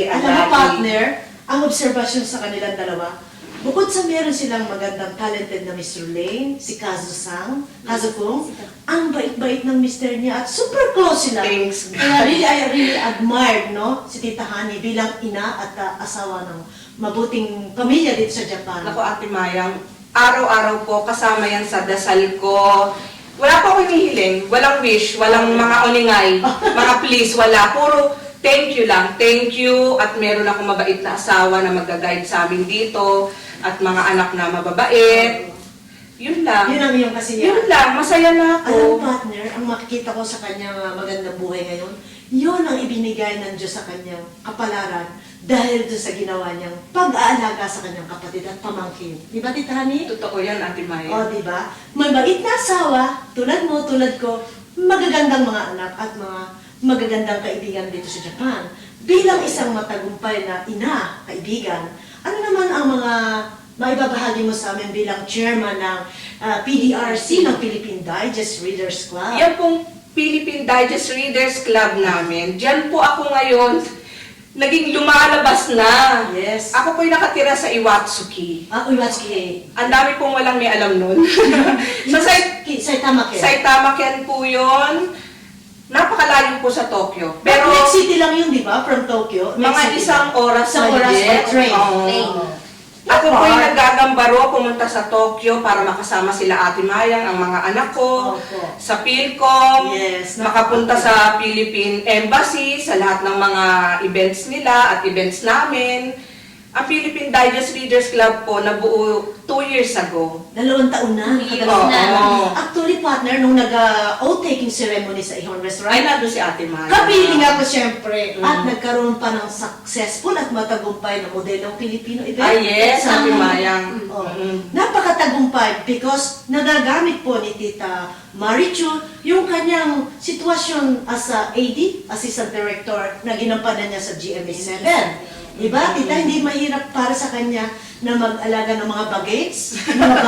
[SPEAKER 2] Alam mo, partner, ang obserbasyon sa kanilang dalawa, bukod sa meron silang magandang talented na Mr. Lane, si Kazu-san, Kazu-kun, ang bait-bait ng mister niya at super close sila.
[SPEAKER 16] Thanks,
[SPEAKER 2] Kaya I really admired, no, si Tita Hani bilang ina at asawa ng mabuting pamilya dito sa Japan.
[SPEAKER 16] Naku, Ate Maya, araw-araw po kasama yan sa dasal ko. Wala po akong hinihiling, walang wish, walang mga oningay, mga please, wala. Puro thank you lang, thank you. At meron akong mabait na asawa na mag-guide sa amin dito. At mga anak na mababait. Yun lang.
[SPEAKER 2] Yun ang iyong kasiyahan.
[SPEAKER 16] Yun lang, masaya na ako.
[SPEAKER 2] Alam, partner, ang makikita ko sa kanyang magandang buhay ngayon, yun ang ibinigay ng Diyos sa kanyang kapalaran dahil doon sa ginawa niyang pag-aalaga sa kanyang kapatid at pamangkin. Di ba, Tita Hani?
[SPEAKER 16] Totoo yan, Ate Maya.
[SPEAKER 2] O, di ba? May mabait na asawa, tulad mo, tulad ko, magagandang mga anak at mga magagandang kaibigan dito sa Japan. Bilang isang matagumpay na ina, kaibigan, ano naman ang mga maibabahagi mo sa amin bilang chairman ng PDRC ng Philippine Digest Readers Club?
[SPEAKER 16] Yan pong Philippine Digest Readers Club namin. Diyan po ako ngayon, naging lumalabas na.
[SPEAKER 2] Yes.
[SPEAKER 16] Ako po'y nakatira sa Iwatsuki.
[SPEAKER 2] Iwatsuki.
[SPEAKER 16] Ang dami pong walang may alam nun.
[SPEAKER 2] Saitama Ken.
[SPEAKER 16] Saitama Ken po yun. Napakalayo po sa Tokyo.
[SPEAKER 2] Pero next city lang yun, di ba? From Tokyo.
[SPEAKER 16] Mga isang oras
[SPEAKER 2] by train.
[SPEAKER 16] Ako po'y nagagambaro pumunta sa Tokyo para makasama sila Ate Mayang, ang mga anak ko, sa PhilCom, makapunta sa Philippine Embassy, sa lahat ng mga events nila at events namin. Ang Philippine Digest Readers Club po nabuo 2 years ago.
[SPEAKER 2] 2 taon na. Actually, partner, nung nag-oath-taking ceremony sa Ihon Restaurant,
[SPEAKER 16] ay nandun si Ate Maya.
[SPEAKER 2] Kapiling ako siyempre. At nagkaroon pa ng successful at matagumpay na modelong Pilipino event.
[SPEAKER 16] Yes, Ate Maya.
[SPEAKER 2] Napakatagumpay because nagagamit po ni Tita Marichu yung kanyang sitwasyon as a AD, Assistant Director, na ginampanan niya sa GMA7. Diba? Tita, hindi mahirap para sa kanya na mag-alaga ng mga bagets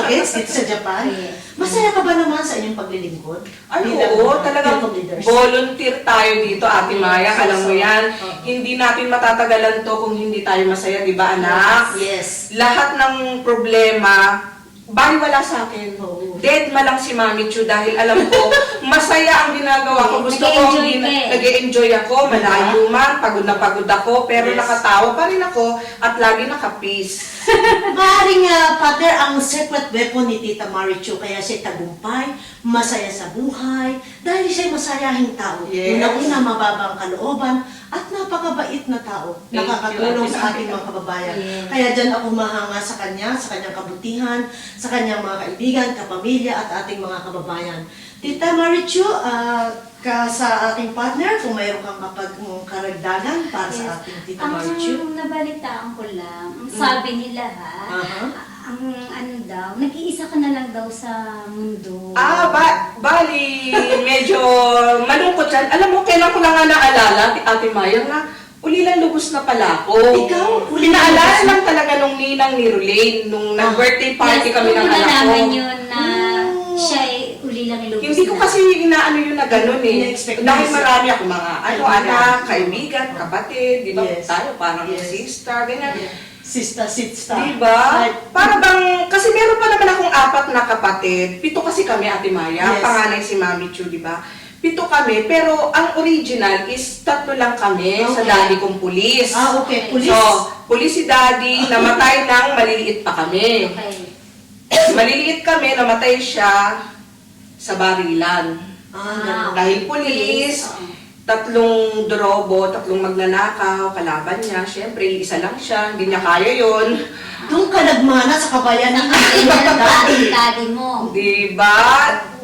[SPEAKER 2] dito sa Japan. Masaya ka ba naman sa inyong paglilingkod?
[SPEAKER 16] Ay, oo, talagang volunteer tayo dito, Ate Maya. Alam mo yan, hindi natin matatagalan to kung hindi tayo masaya, di ba, anak?
[SPEAKER 2] Yes.
[SPEAKER 16] Lahat ng problema, baliwala sa akin. Dead ma lang si Mami Chu dahil alam ko, masaya ang ginagawa ko. Gusto ko, nag-e-enjoy ako, malayo man, pagod na pagod ako, pero nakatawa pa rin ako at lagi naka-peace.
[SPEAKER 2] Maaaring partner, ang secret weapon ni Tita Marichu, kaya siya tagumpay, masaya sa buhay, dahil siya masayahing tao.
[SPEAKER 16] Yes.
[SPEAKER 2] Una-una, mababang kalooban, at napakabait na tao.
[SPEAKER 16] Thank you,
[SPEAKER 2] Nakakatulong
[SPEAKER 16] Ate
[SPEAKER 2] sa ating mga kababayan.
[SPEAKER 1] Yes.
[SPEAKER 2] Kaya dyan ako mahanga sa kanya, sa kanyang kabutihan, sa kanyang mga kaibigan, kapamilya, at ating mga kababayan. Tita Marichu, sa ating partner, kung mayroon kang karagdagan para sa ating Tita Marichu.
[SPEAKER 1] Ang nabalitaan ko lang, ang sabi nila ang ano daw, nag-iisa ka na lang daw sa mundo.
[SPEAKER 16] Bali, medyo malungkot yan. Alam mo, kailan ko lang nga naalala, Ate Maya, na ulilang lubos na pala ako.
[SPEAKER 2] Ikaw?
[SPEAKER 16] Naalala lang talaga nung ninang ni Rulaine, nung nag-birthday party kami ng anak ko.
[SPEAKER 1] Nalaman yun na siya ay ulilang lubos
[SPEAKER 16] Hindi ko kasi inaano yun na gano'n eh. Dahil marami ako mga anak, kaibigan, kapatid, di ba?
[SPEAKER 2] Yes.
[SPEAKER 16] Tayo parang
[SPEAKER 2] Yes.
[SPEAKER 16] sister, ganyan.
[SPEAKER 2] Sister.
[SPEAKER 16] Di ba? Para bang, kasi meron pa naman akong 4 na kapatid. 7 kasi kami, Ate Maya.
[SPEAKER 2] Yes.
[SPEAKER 16] Panganay si Mami Chu, di ba? 7 kami, pero ang original is 3 lang kami sa daddy kong pulis.
[SPEAKER 2] Okay, pulis.
[SPEAKER 16] So, pulis si daddy, namatay nang maliliit pa kami. Maliliit kami, namatay siya sa barilan. Dahil pulis, 3 drobo, 3 magnanakaw, kalaban niya. Siyempre, isa lang siya, hindi niya kaya yun.
[SPEAKER 2] Doon ka nagmana sa kabayanan.
[SPEAKER 1] Daddy mo.
[SPEAKER 16] Diba?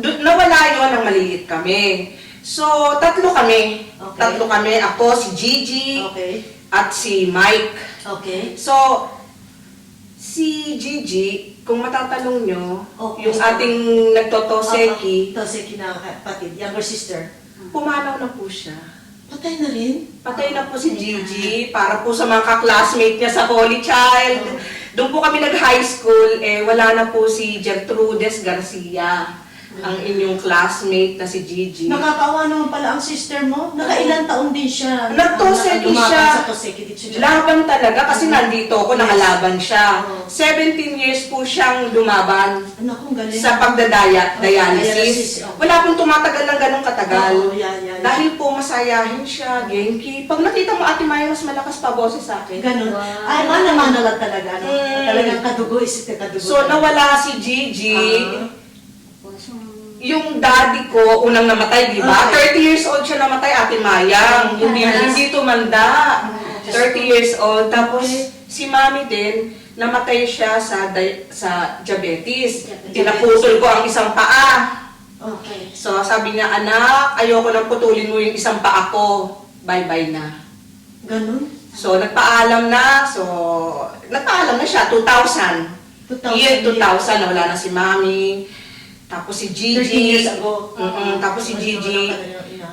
[SPEAKER 16] Nawala yun nang maliliit kami. So, 3 kami. 3 kami. Ako, si Gigi, at si Mike.
[SPEAKER 2] Okay.
[SPEAKER 16] So, si Gigi, kung matatanong nyo, yung ating nagtotoseki,
[SPEAKER 2] Toseki na kapatid, younger sister.
[SPEAKER 16] pumanaw na po siya.
[SPEAKER 2] Patay na rin?
[SPEAKER 16] Patay na po si Gigi, para po sa mga ka-classmate niya sa Holy Child. Doon po kami nag-high school, wala na po si Gertrudes Garcia, ang inyong classmate na si Gigi.
[SPEAKER 2] Nakakaawa naman pala ang sister mo. Nakailang taon din siya.
[SPEAKER 16] Nagtoseki
[SPEAKER 2] Lumaban
[SPEAKER 16] siya.
[SPEAKER 2] sa Toseki dito siya.
[SPEAKER 16] Laban talaga kasi nandito ako, nakalaban siya. 17 years po siyang lumaban sa pagdadialysis. Wala pong tumatagal ng ganong katagal. Dahil po masayahin siya, genki. Pag nakita mo Ate Maya, mas malakas pa boses sa akin.
[SPEAKER 2] Ganon. Ay, mana-mana lang talaga. No? Talagang kadugo, isip ka kadugo.
[SPEAKER 16] So, nawala si Gigi. Yung daddy ko, unang namatay, di ba? 30 years old siya namatay, Ate Mayang. Hindi tumanda. 30 years old. Tapos, si Mami din, namatay siya sa diabetes. Tinaputol ko ang isang paa.
[SPEAKER 2] Okay.
[SPEAKER 16] So, sabi niya, anak, ayoko nang putulin mo yung isang paa ko. Bye-bye na.
[SPEAKER 2] Ganon?
[SPEAKER 16] So, nagpaalam na. So, nagpaalam na siya, 2000. Year 2000, nawala na si Mami. Tapos si Gigi.
[SPEAKER 2] 13 years ago.
[SPEAKER 16] Tapos si Gigi.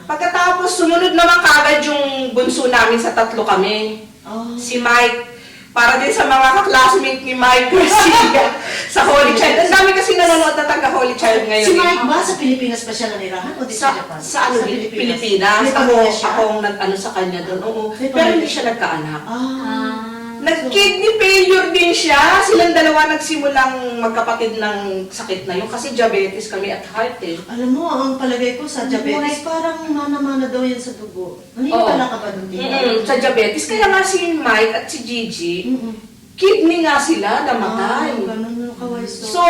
[SPEAKER 16] Pagkatapos, sumunod naman kagad yung bunso namin sa 3 kami. Si Mike. Para din sa mga ka-classmate ni Mike Garcia sa Holy Child. Ang dami kasi nanonood na taga Holy Child ngayon.
[SPEAKER 2] Si Mike ba sa Pilipinas pa siya nanirahan o di sa Japan?
[SPEAKER 16] Sa Pilipinas. Akong nag-ano sa kanya doon. Oo. Pero hindi siya nagkaanak. Nag-kidney failure din siya. Silang dalawa nagsimulang magkapatid ng sakit na yun. Kasi diabetes kami at heart eh.
[SPEAKER 2] Alam mo, ang palagay ko sa diabetes, parang mana-mana daw yan sa dugo. Naniniwala ka ba doon?
[SPEAKER 16] Sa diabetes. Kaya nga si Mike at si Gigi, kidney nga sila, namatay. So,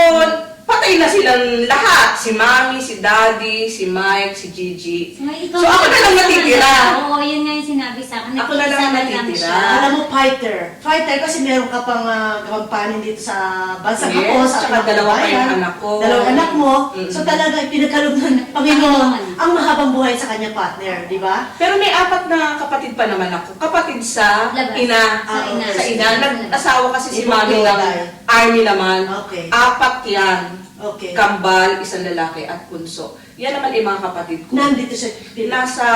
[SPEAKER 16] patay na silang lahat. Si Mami, si Daddy, si Mike, si Gigi. So, ako na lang natitira.
[SPEAKER 1] Oo, yun nga yung sinabi sa akin.
[SPEAKER 16] Ako na lang natitira.
[SPEAKER 2] Alam mo, fighter. Fighter kasi meron ka pang kampanin dito sa bansang
[SPEAKER 16] Yes,
[SPEAKER 2] ako. Sa
[SPEAKER 16] tsaka
[SPEAKER 2] aking
[SPEAKER 16] dalawa pa
[SPEAKER 2] bayan.
[SPEAKER 16] yung anak ko.
[SPEAKER 2] Dalawang anak mo. So talaga, pinagkaloob ng Panginoon ang mahabang buhay sa kanyang partner, di ba?
[SPEAKER 16] Pero may 4 na kapatid pa naman ako. Kapatid sa ina. Sa ina. Nag-asawa kasi si Mami ng army naman. 4 yan. Kambal, isang lalaki at punso. Yan naman yung mga kapatid ko.
[SPEAKER 2] Nandito sa
[SPEAKER 16] Nasa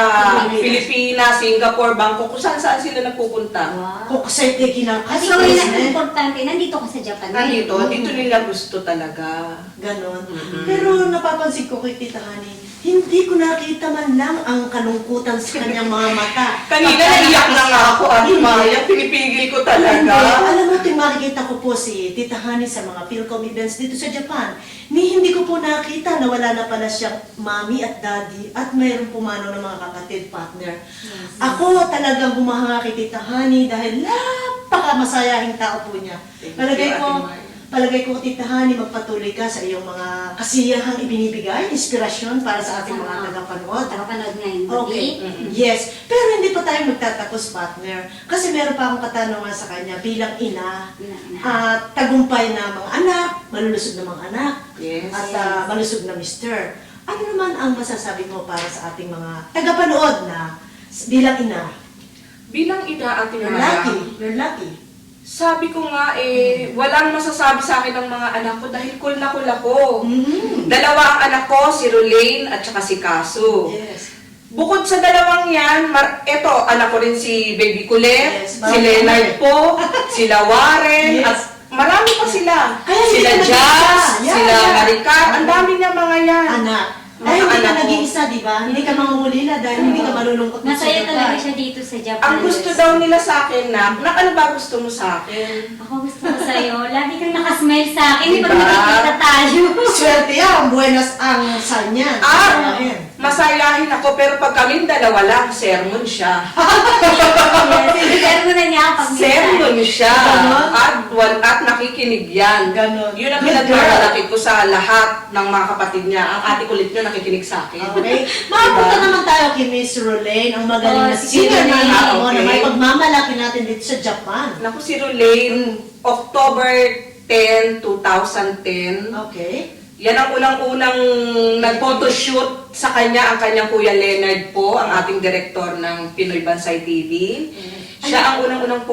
[SPEAKER 16] Pilipinas, Singapore, Bangkok, kung saan sila nagpupunta.
[SPEAKER 2] Kukusay tayo kinakasal.
[SPEAKER 1] So, yun ang importante. Nandito ka sa Japan.
[SPEAKER 16] Nandito, dito nila gusto talaga.
[SPEAKER 2] Ganon. Pero napapansin ko kay Tita Honey, hindi ko nakita man lang ang kalungkutan sa kanyang mga mata.
[SPEAKER 16] Kanina naiyak na nga ako, Ate Maya. Pinipigil ko
[SPEAKER 2] Hindi.
[SPEAKER 16] talaga.
[SPEAKER 2] Alam mo, makikita ko po si Tita Honey sa mga Philcom events dito sa Japan. Hindi ko po nakita na wala na pala siyang mami at daddy at mayroong pumano ng mga kapatid, partner. Ako talagang humahanga kay Tita Honey dahil napakamasayahing tao po niya. Palagay ko, Tita Honey, magpatuloy ka sa iyong mga kasiyahang ibinibigay, inspirasyon para sa ating mga tagapanood.
[SPEAKER 1] Tagapanood ngayon.
[SPEAKER 2] Okay. Yes. Pero hindi pa tayo magtatapos, partner. Kasi meron pa akong katanungan sa kanya bilang ina. At tagumpay na mga anak, malulusog na mga anak, at malusog na mister. Ano naman ang masasabi mo para sa ating mga tagapanood na bilang ina?
[SPEAKER 16] Bilang ina, Ate
[SPEAKER 2] You're
[SPEAKER 16] Maya.
[SPEAKER 2] lucky. You're lucky.
[SPEAKER 16] Sabi ko nga walang masasabi sa akin ng mga anak ko dahil cool na cool ako. Dalawa ang anak ko, si Rolaine at saka si Kaso. Bukod sa dalawang yan, eto, anak ko rin si Baby Colette, si Leonard po, sila Warren, at marami pa sila. Sila Jazz, sila Maricar, ang dami niya mga yan.
[SPEAKER 2] Anak. Ay, hindi ka nag-iisa, di ba? Hindi ka mangungulila dahil hindi ka malulungkot.
[SPEAKER 1] Masaya talaga siya dito sa Japan.
[SPEAKER 16] Ang gusto daw nila sa akin na ano ba gusto mo sa akin?
[SPEAKER 1] Ako gusto ko sa'yo. Lagi kang nakasmile sa akin.
[SPEAKER 16] Diba?
[SPEAKER 1] Pag nakikita tayo.
[SPEAKER 2] Swerte yan. Buenas ang sanyan.
[SPEAKER 16] Masayahin ako pero pag kaming dalawa lang, sermon siya.
[SPEAKER 1] Sermon na niya pag
[SPEAKER 16] sermon siya. At nakikinig yan. Yun ang pinagmamalaki ko sa lahat ng mga kapatid niya. Ang ate kulit niyo nakikinig sa akin.
[SPEAKER 2] Okay. Mapunta naman tayo kay Miss Rolaine, ang magaling na singer na mo na may pagmamalaki natin dito sa Japan.
[SPEAKER 16] Naku, si Rolaine, October 10, 2010.
[SPEAKER 2] Okay.
[SPEAKER 16] Yan ang unang-unang nag-photoshoot sa kanya, ang kanyang Kuya Leonard po, ang ating direktor ng Pinoy Bansay TV. Siya ang unang-unang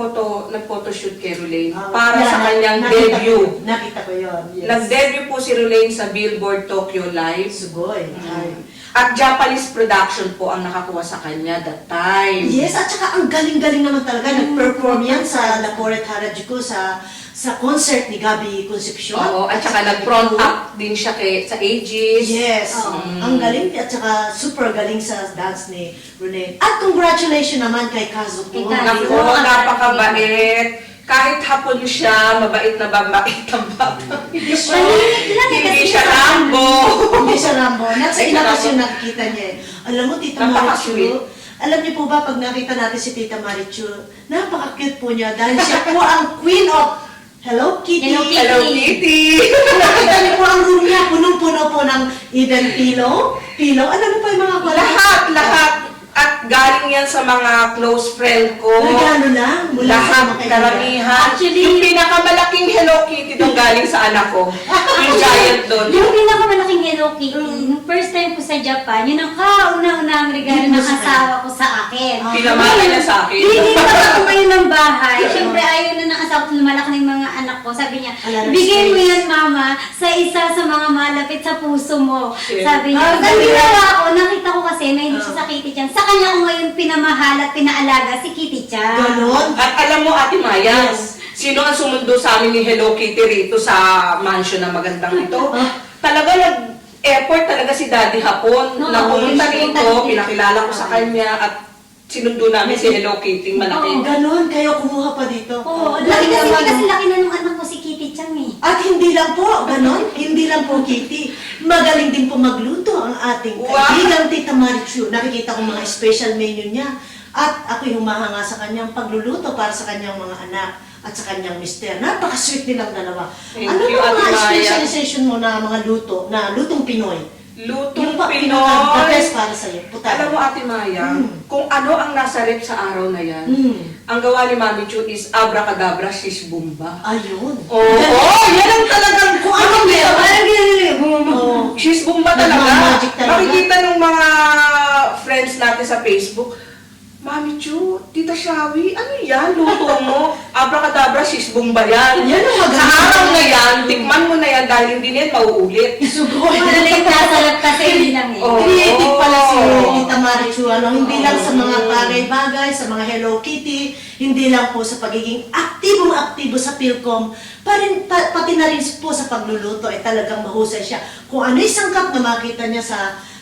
[SPEAKER 16] nag-photoshoot kay Rolaine para sa kanyang debut.
[SPEAKER 2] Nakita ko yun. Yes.
[SPEAKER 16] Nag-debut po si Rolaine sa Billboard Tokyo Live.
[SPEAKER 2] Sugoy.
[SPEAKER 16] At Japanese production po ang nakakuha sa kanya that time.
[SPEAKER 2] Yes, at saka ang galing-galing naman talaga. Nag-perform yan sa Laporet Harajuku sa concert ni Gabby Concepcion.
[SPEAKER 16] Oo, at saka nag-front up din siya sa Aegis.
[SPEAKER 2] Yes. Ang galing at saka super galing sa dance ni Rolaine. At congratulations naman kay Kazuko.
[SPEAKER 16] Naku, napakabait. Kahit hapon siya, mabait na mabait ang bata. Hindi siya Rambo.
[SPEAKER 2] Hindi siya Rambo. Nasa ilabas yung nakikita niya. Alam mo, Tita Marichu, alam niyo po ba pag nakita natin si Tita Marichu, napaka-cute po niya dahil siya po ang queen of Hello Kitty.
[SPEAKER 16] Hello Kitty.
[SPEAKER 2] Nakita niyo po ang room niya, punong-puno po ng even pillow. Alam mo pa yung mga
[SPEAKER 16] Lahat. At galing yan sa mga close friend ko.
[SPEAKER 2] Nagano lang?
[SPEAKER 16] Lahat, karamihan.
[SPEAKER 1] Actually,
[SPEAKER 16] yung pinakamalaking Hello Kitty doon galing sa anak ko. Yung giant doon.
[SPEAKER 1] Yung pinakamalaking Hello Kitty, nung first time ko sa Japan, yun ang kauna-unang regalo ng asawa ko sa akin.
[SPEAKER 16] Pinamala niya sa akin.
[SPEAKER 1] Hindi pa ako ngayon ng bahay. Siyempre, ayaw na ng asawa ko, lumalaki ng mga anak ko. Sabi niya, bigay mo yan, mama, sa isa sa mga malapit sa puso mo. Sabi niya, ang ginawa ko, nakita ko kasi na hindi siya sa Kitty Chan. Sa kanya ko ngayon pinamahal at pinaalaga si Kitty Chan.
[SPEAKER 2] Ganon?
[SPEAKER 16] At alam mo, Ate Maya, sino ang sumundo sa amin ni Hello Kitty rito sa mansion na magandang ito? Talaga nag-effort talaga si Daddy hapon na pumunta rito, pinakilala ko sa kanya at sinundo namin si Hello Kitty malaki.
[SPEAKER 2] Ganon, kayo kumuha pa dito.
[SPEAKER 1] Laki kasi laki na nung anak ko si Kitty Chan eh.
[SPEAKER 2] At hindi lang po, ganon, hindi lang po Kitty. Magaling din po magluto ang ating kaibigang Tita Marichu. Nakikita ko mga special menu niya. At ako'y humahanga sa kanyang pagluluto para sa kanyang mga anak at sa kanyang mister. Napaka-sweet nilang dalawa. Ano ba mga specialization mo na mga luto, na lutong Pinoy?
[SPEAKER 16] Lutong
[SPEAKER 2] Pinoy.
[SPEAKER 16] Pinoy.
[SPEAKER 2] The best para sa'yo.
[SPEAKER 16] Alam mo, Ate Maya, kung ano ang nasa rep sa araw na yan, ang gawa ni Mami Chu is abracadabra, shish bumba.
[SPEAKER 2] Ayun.
[SPEAKER 16] Yan ang talagang kung ano meron. Shish bumba talaga. Makikita ng mga friends natin sa Facebook, Mami Chu, Tita Shawi, ano yan? Luto mo? Abracadabra, shish bumba yan.
[SPEAKER 2] Yan ang maganda.
[SPEAKER 16] Sa araw na yan, tikman mo na yan dahil hindi na yan mauulit.
[SPEAKER 2] Sugoy.
[SPEAKER 1] Wala lang yung nasa lab kasi hindi lang eh.
[SPEAKER 2] Creative pala si Tita Marichu to hindi lang sa mga bagay-bagay, sa mga Hello Kitty, hindi lang po sa pagiging aktibong-aktibo sa PhilCom, pati na rin po sa pagluluto ay talagang mahusay siya. Kung ano yung sangkap na makita niya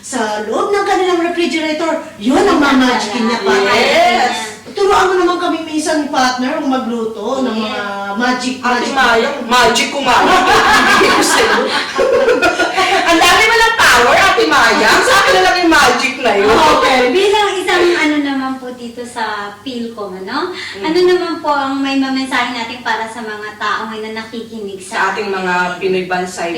[SPEAKER 2] sa loob ng kanilang refrigerator, yun ang mamagicin niya para.
[SPEAKER 16] Yes!
[SPEAKER 2] Turuan mo naman kami minsan partner kung magluto ng mga magic.
[SPEAKER 16] Ate Maya, magic ko nga. Bibigay ko sa'yo. Ang dami mo ng power, Ate Maya. Sa akin na lang yung magic na yun.
[SPEAKER 1] Okay. Bilang isang naman po dito sa PhilCom, ano? Ano naman po ang may mamensahe natin para sa mga tao ngayon na nakikinig
[SPEAKER 16] Sa ating mga Pinoy Bansay,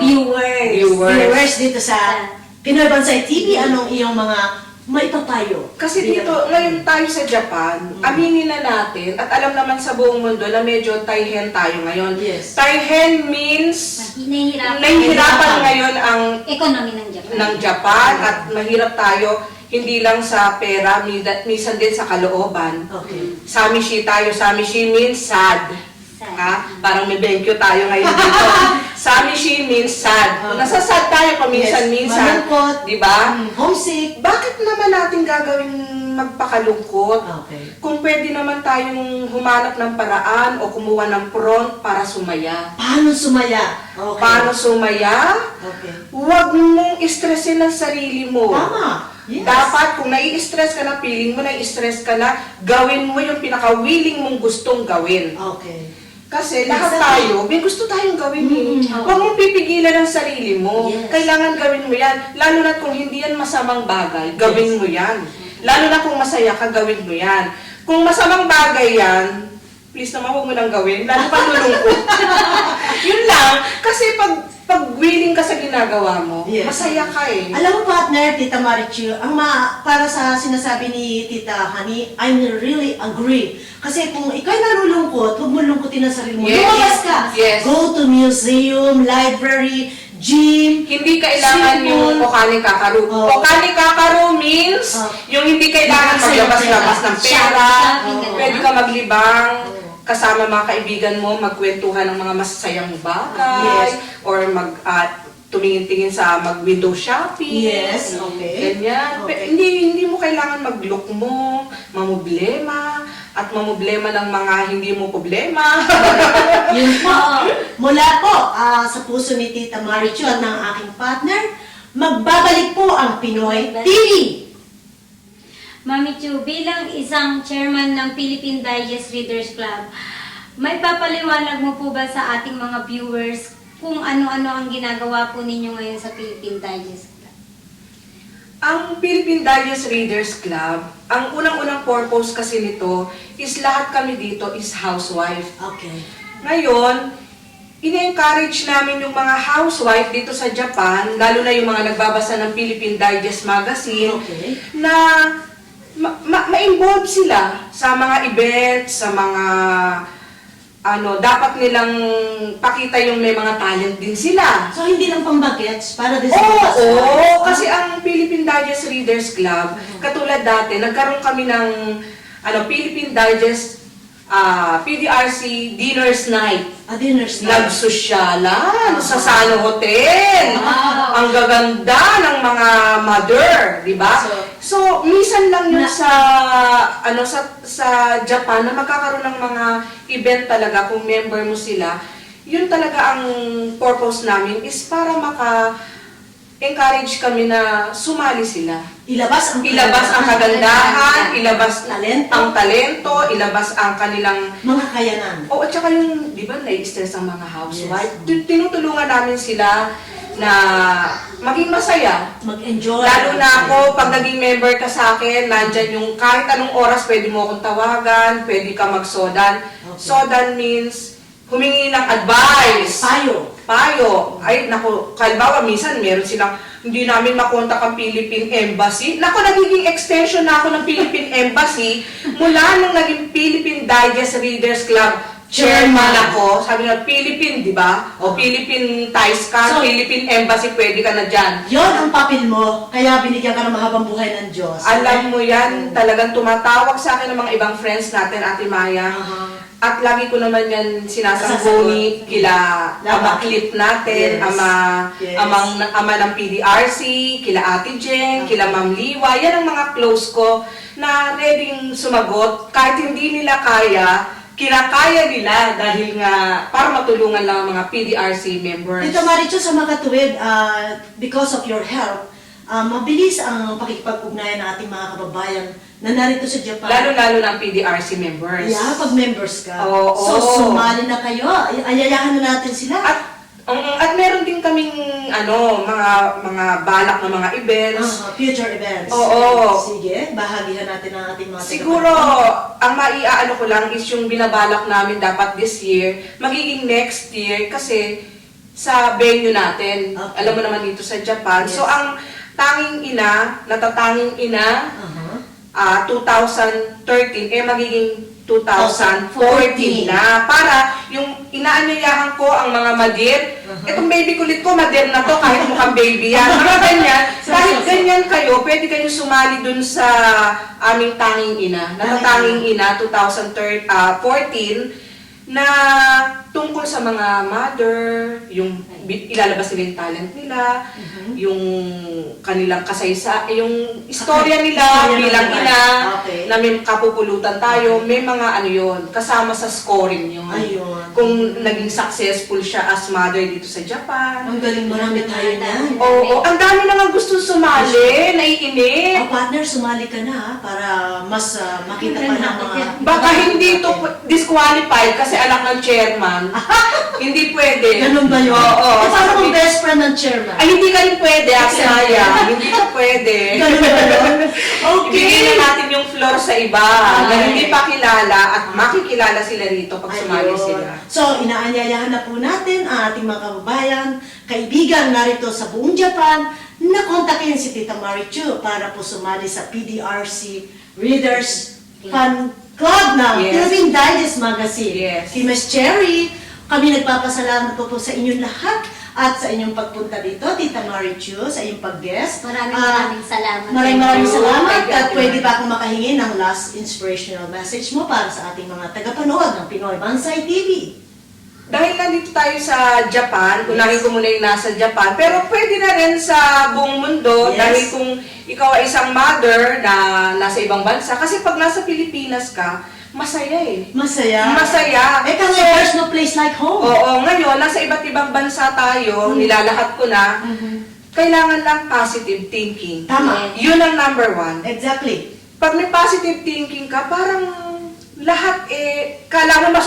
[SPEAKER 2] viewers dito sa Pinoy Bansay TV, anong iyong mga maipapayo?
[SPEAKER 16] Kasi dito, ngayon tayo sa Japan, aminin na natin, at alam naman sa buong mundo na medyo taihen tayo ngayon.
[SPEAKER 2] Yes.
[SPEAKER 16] Taihen means
[SPEAKER 1] nahihirapan
[SPEAKER 16] ngayon ang
[SPEAKER 1] economy ng Japan.
[SPEAKER 16] At mahirap tayo, hindi lang sa pera, minsan din sa kalooban.
[SPEAKER 2] Okay.
[SPEAKER 16] Samishi tayo. Samishi means sad. Ha? Parang may benkyo tayo ngayon dito. Samishi means sad. Nasasad tayo paminsan-minsan.
[SPEAKER 2] Malungkot.
[SPEAKER 16] Diba?
[SPEAKER 2] Homesick.
[SPEAKER 16] Bakit naman natin gagawin magpakalungkot?
[SPEAKER 2] Okay.
[SPEAKER 16] Kung pwede naman tayong humanap ng paraan o kumuha ng front para sumaya.
[SPEAKER 2] Paano sumaya? Okay.
[SPEAKER 16] Paano sumaya?
[SPEAKER 2] Okay.
[SPEAKER 16] Huwag mong stressin ang sarili mo.
[SPEAKER 2] Tama. Yes.
[SPEAKER 16] Dapat kung nai-stress ka na, feeling mo nai-stress ka na, gawin mo yung pinaka-willing mong gustong gawin.
[SPEAKER 2] Okay.
[SPEAKER 16] Kasi lahat tayo, may gusto tayong gawin eh. Huwag mong pipigilan ang sarili mo.
[SPEAKER 2] Yes.
[SPEAKER 16] Kailangan gawin mo yan. Lalo na kung hindi yan masamang bagay, gawin mo yan. Lalo na kung masaya ka, gawin mo yan. Kung masamang bagay yan, please naman huwag mo nang gawin. Lalo pang lulungkot. Yun lang. Kasi pag willing ka sa ginagawa mo, masaya ka eh.
[SPEAKER 2] Alam mo partner, Tita Marichu, para sa sinasabi ni Tita Honey, I really agree. Kasi kung ikaw'y nalulungkot, huwag mo lungkotin ang sarili mo.
[SPEAKER 16] Yes.
[SPEAKER 2] Lumabas ka.
[SPEAKER 16] Yes.
[SPEAKER 2] Go to museum, library, gym.
[SPEAKER 16] Hindi kailangan yung Okani Kakaru. Okani Kakaru means yung hindi kailangan maglabas-labas ng pera. Pwede ka maglibang kasama mga kaibigan mo, magkwentuhan ng mga masasayang bagay, or tumingin-tingin sa mag-window shopping.
[SPEAKER 2] Yes, okay.
[SPEAKER 16] Ganyan.
[SPEAKER 2] Okay.
[SPEAKER 16] Hindi mo kailangan mag-look mo, mamoblema, at mamoblema ng mga hindi mo problema.
[SPEAKER 2] Yun po. Mula po sa puso ni Tita Marichu at ng aking partner, magbabalik po ang Pinoy TV.
[SPEAKER 1] Mami Chu, bilang isang chairman ng Philippine Digest Readers Club, may papaliwanag mo po ba sa ating mga viewers kung ano-ano ang ginagawa po ninyo ngayon sa Philippine Digest Club?
[SPEAKER 16] Ang Philippine Digest Readers Club, ang unang-unang purpose kasi nito is lahat kami dito is housewife.
[SPEAKER 2] Okay.
[SPEAKER 16] Ngayon, ine-encourage namin yung mga housewife dito sa Japan, lalo na yung mga nagbabasa ng Philippine Digest Magazine, na ma-involve sila sa mga events, sa mga dapat nilang pakita yung may mga talent din sila.
[SPEAKER 2] So, hindi lang pang-bagets para din sa
[SPEAKER 16] Oo, kasi ang Philippine Digest Readers Club, katulad dati, nagkaroon kami ng Philippine Digest PDRC Dinner's Night.
[SPEAKER 2] Dinner's Night.
[SPEAKER 16] Nagsosyalan sa Sano Hotel.
[SPEAKER 2] Wow.
[SPEAKER 16] Ang gaganda ng mga mother, di ba? So, minsan lang yun sa Japan na magkakaroon ng mga event talaga kung member mo sila. Yun talaga ang purpose namin is para encourage kami na sumali sila.
[SPEAKER 2] Ilabas ang
[SPEAKER 16] kagandahan, ilabas ang talento, ilabas ang kanilang
[SPEAKER 2] mga kayanan.
[SPEAKER 16] O, at saka yung, di ba, nai-stress ang mga housewife. Tinutulungan namin sila na maging masaya.
[SPEAKER 2] Mag-enjoy.
[SPEAKER 16] Lalo na ako, pag naging member ka sa akin, nandyan yung kahit anong oras pwede mo akong tawagan, pwede ka mag-sodan. Sodan means humingi ng advice. Payo. Ay, naku, kalbawa, minsan meron silang, hindi namin makontak ang Philippine Embassy. Naku, nagiging extension na ako ng Philippine Embassy mula nung naging Philippine Digest Readers Club chairman ako. Sabi nga, Philippine, di ba? O Philippine ties ka, Philippine Embassy, pwede ka na dyan.
[SPEAKER 2] Yon ang papel mo, kaya binigyan ka ng mahabang buhay ng Diyos.
[SPEAKER 16] Alam mo yan, talagang tumatawag sa akin ng mga ibang friends natin, Ate Maya. At lagi ko naman yan sinasangguni kila Ama Clip natin,
[SPEAKER 2] Yes.
[SPEAKER 16] ama ng PDRC, kila Ate Jen, kila Ma'am Liwa. Yan ang mga close ko na readyng sumagot. Kahit hindi nila kaya, kinakaya nila dahil nga para matulungan lang ang mga PDRC members.
[SPEAKER 2] Tita Marichu, sa makatuwid, because of your help, mabilis ang pakikipag-ugnayan ng ating mga kababayan na narito sa Japan.
[SPEAKER 16] Lalo-lalo ng PDRC members.
[SPEAKER 2] Yeah, pag members ka.
[SPEAKER 16] Oo.
[SPEAKER 2] So, sumali na kayo. Ayayahan na natin sila.
[SPEAKER 16] At meron din kaming mga balak na mga events.
[SPEAKER 2] Future events.
[SPEAKER 16] Oo.
[SPEAKER 2] Sige, bahagihan natin ang ating mga
[SPEAKER 16] Siguro, ang maiaano ko lang is yung binabalak namin dapat this year, magiging next year kasi sa venue natin. Alam mo naman dito sa Japan.
[SPEAKER 2] Yes.
[SPEAKER 16] So, ang natatanging ina, 2013, magiging 2014 na. Para yung inaanyayahan ko ang mga madir, itong baby kulit ko, madir na to, kahit mukhang baby yan. Mga ganyan, kahit ganyan kayo, pwede kayo sumali dun sa aming tanging ina, natatanging ina, 2014, na tungkol sa mga mother, yung ilalabas nila yung talent nila, yung kanilang yung istorya nila bilang ina, na may kapupulutan tayo, may mga kasama sa scoring yun. Kung naging successful siya as mother dito sa Japan.
[SPEAKER 2] Ang galing, marami tayo na.
[SPEAKER 16] Oo, ang dami naman gusto sumali, naiinip.
[SPEAKER 2] Partner, sumali ka na para mas makita pa ng mga...
[SPEAKER 16] Baka hindi ito disqualified kasi anak ng chairman. Hindi pwede.
[SPEAKER 2] Ganun ba yun?
[SPEAKER 16] Oo.
[SPEAKER 2] Paano kung best friend ng chairman?
[SPEAKER 16] Ay, hindi ka rin pwede, Asaya. Hindi ka pwede.
[SPEAKER 2] Ganun ba yun? Okay.
[SPEAKER 16] Ibigay na natin yung floor sa iba na hindi pa kilala at makikilala sila rito pag sumali sila.
[SPEAKER 2] So, inaanyayahan na po natin ang ating mga kababayan, kaibigan narito sa buong Japan, na kontakin si Tita Marichu para po sumali sa PDRC Readers Fan Club ng Philippine Digest Magazine. Kay Ms. Cherry, kami nagpapasalamat po sa inyong lahat at sa inyong pagpunta dito, Tita Marichu, sa inyong pag-guest.
[SPEAKER 1] Maraming salamat.
[SPEAKER 2] Maraming salamat at pwede ba akong makahingi ng last inspirational message mo para sa ating mga tagapanood ng Pinoy Bansay TV?
[SPEAKER 16] Dahil nandito tayo sa Japan, unahin ko muna yung nasa Japan, pero pwede na rin sa buong mundo dahil kung ikaw ay isang mother na nasa ibang bansa, kasi pag nasa Pilipinas ka, masaya eh.
[SPEAKER 2] Masaya?
[SPEAKER 16] Masaya.
[SPEAKER 2] Eh kasi there's no place like home.
[SPEAKER 16] Oo, ngayon, nasa iba't ibang bansa tayo, nilalahat ko na, kailangan lang positive thinking.
[SPEAKER 2] Tama.
[SPEAKER 16] Yun ang number one.
[SPEAKER 2] Exactly.
[SPEAKER 16] Pag may positive thinking ka, parang lahat kala mo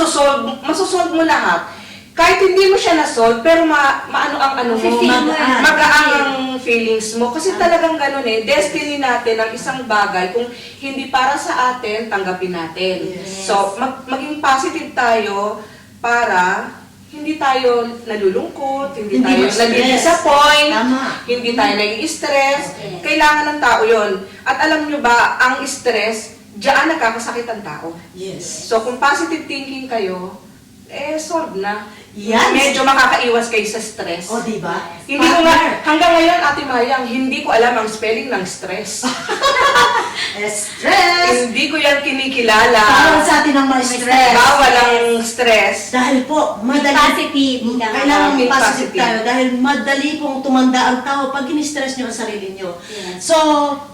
[SPEAKER 16] masosolve mo lahat. Kahit hindi mo siya na-solve, pero maano ang mo, magaang ang feelings mo. Kasi talagang ganun destiny natin ang isang bagay, kung hindi para sa atin, tanggapin natin. So, maging positive tayo para hindi tayo nalulungkot, hindi tayo nadi-disappoint, hindi tayo nai-stress. Kailangan ng tao yon. At alam nyo ba, ang stress, diyan nagkakasakit ang tao.
[SPEAKER 2] Yes.
[SPEAKER 16] So, kung positive thinking kayo, solve na.
[SPEAKER 2] Yes.
[SPEAKER 16] Medyo makakaiwas kayo sa stress.
[SPEAKER 2] O, diba?
[SPEAKER 16] Hindi ko nga, hanggang ngayon, Ate Mayang, hindi ko alam ang spelling ng stress.
[SPEAKER 2] Stress!
[SPEAKER 16] Hindi ko yan kinikilala.
[SPEAKER 2] Bawal sa atin ang ma-stress.
[SPEAKER 16] Bawal ang stress.
[SPEAKER 2] Dahil po, madali.
[SPEAKER 1] Positive.
[SPEAKER 2] Kailangan positive tayo. Dahil madali pong tumanda ang tao pag in-stress nyo ang sarili nyo. So,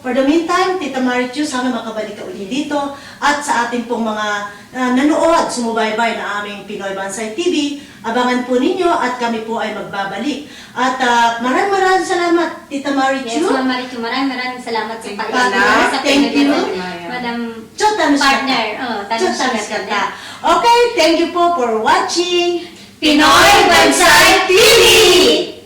[SPEAKER 2] for the meantime, Tita Marichu, sana makabalik ka uli dito. At sa ating pong mga nanood, sumubaybay na aming Pinoy Bansay TV, abangan po ninyo at kami po ay magbabalik. At maraming salamat, Tita Marichu.
[SPEAKER 1] Yes, Ma'am Marichu, maraming salamat sa
[SPEAKER 2] Thank
[SPEAKER 1] pag-ibig sa
[SPEAKER 2] you.
[SPEAKER 1] Madam
[SPEAKER 2] Partner. Okay, thank you po for watching
[SPEAKER 11] Pinoy Bansay TV!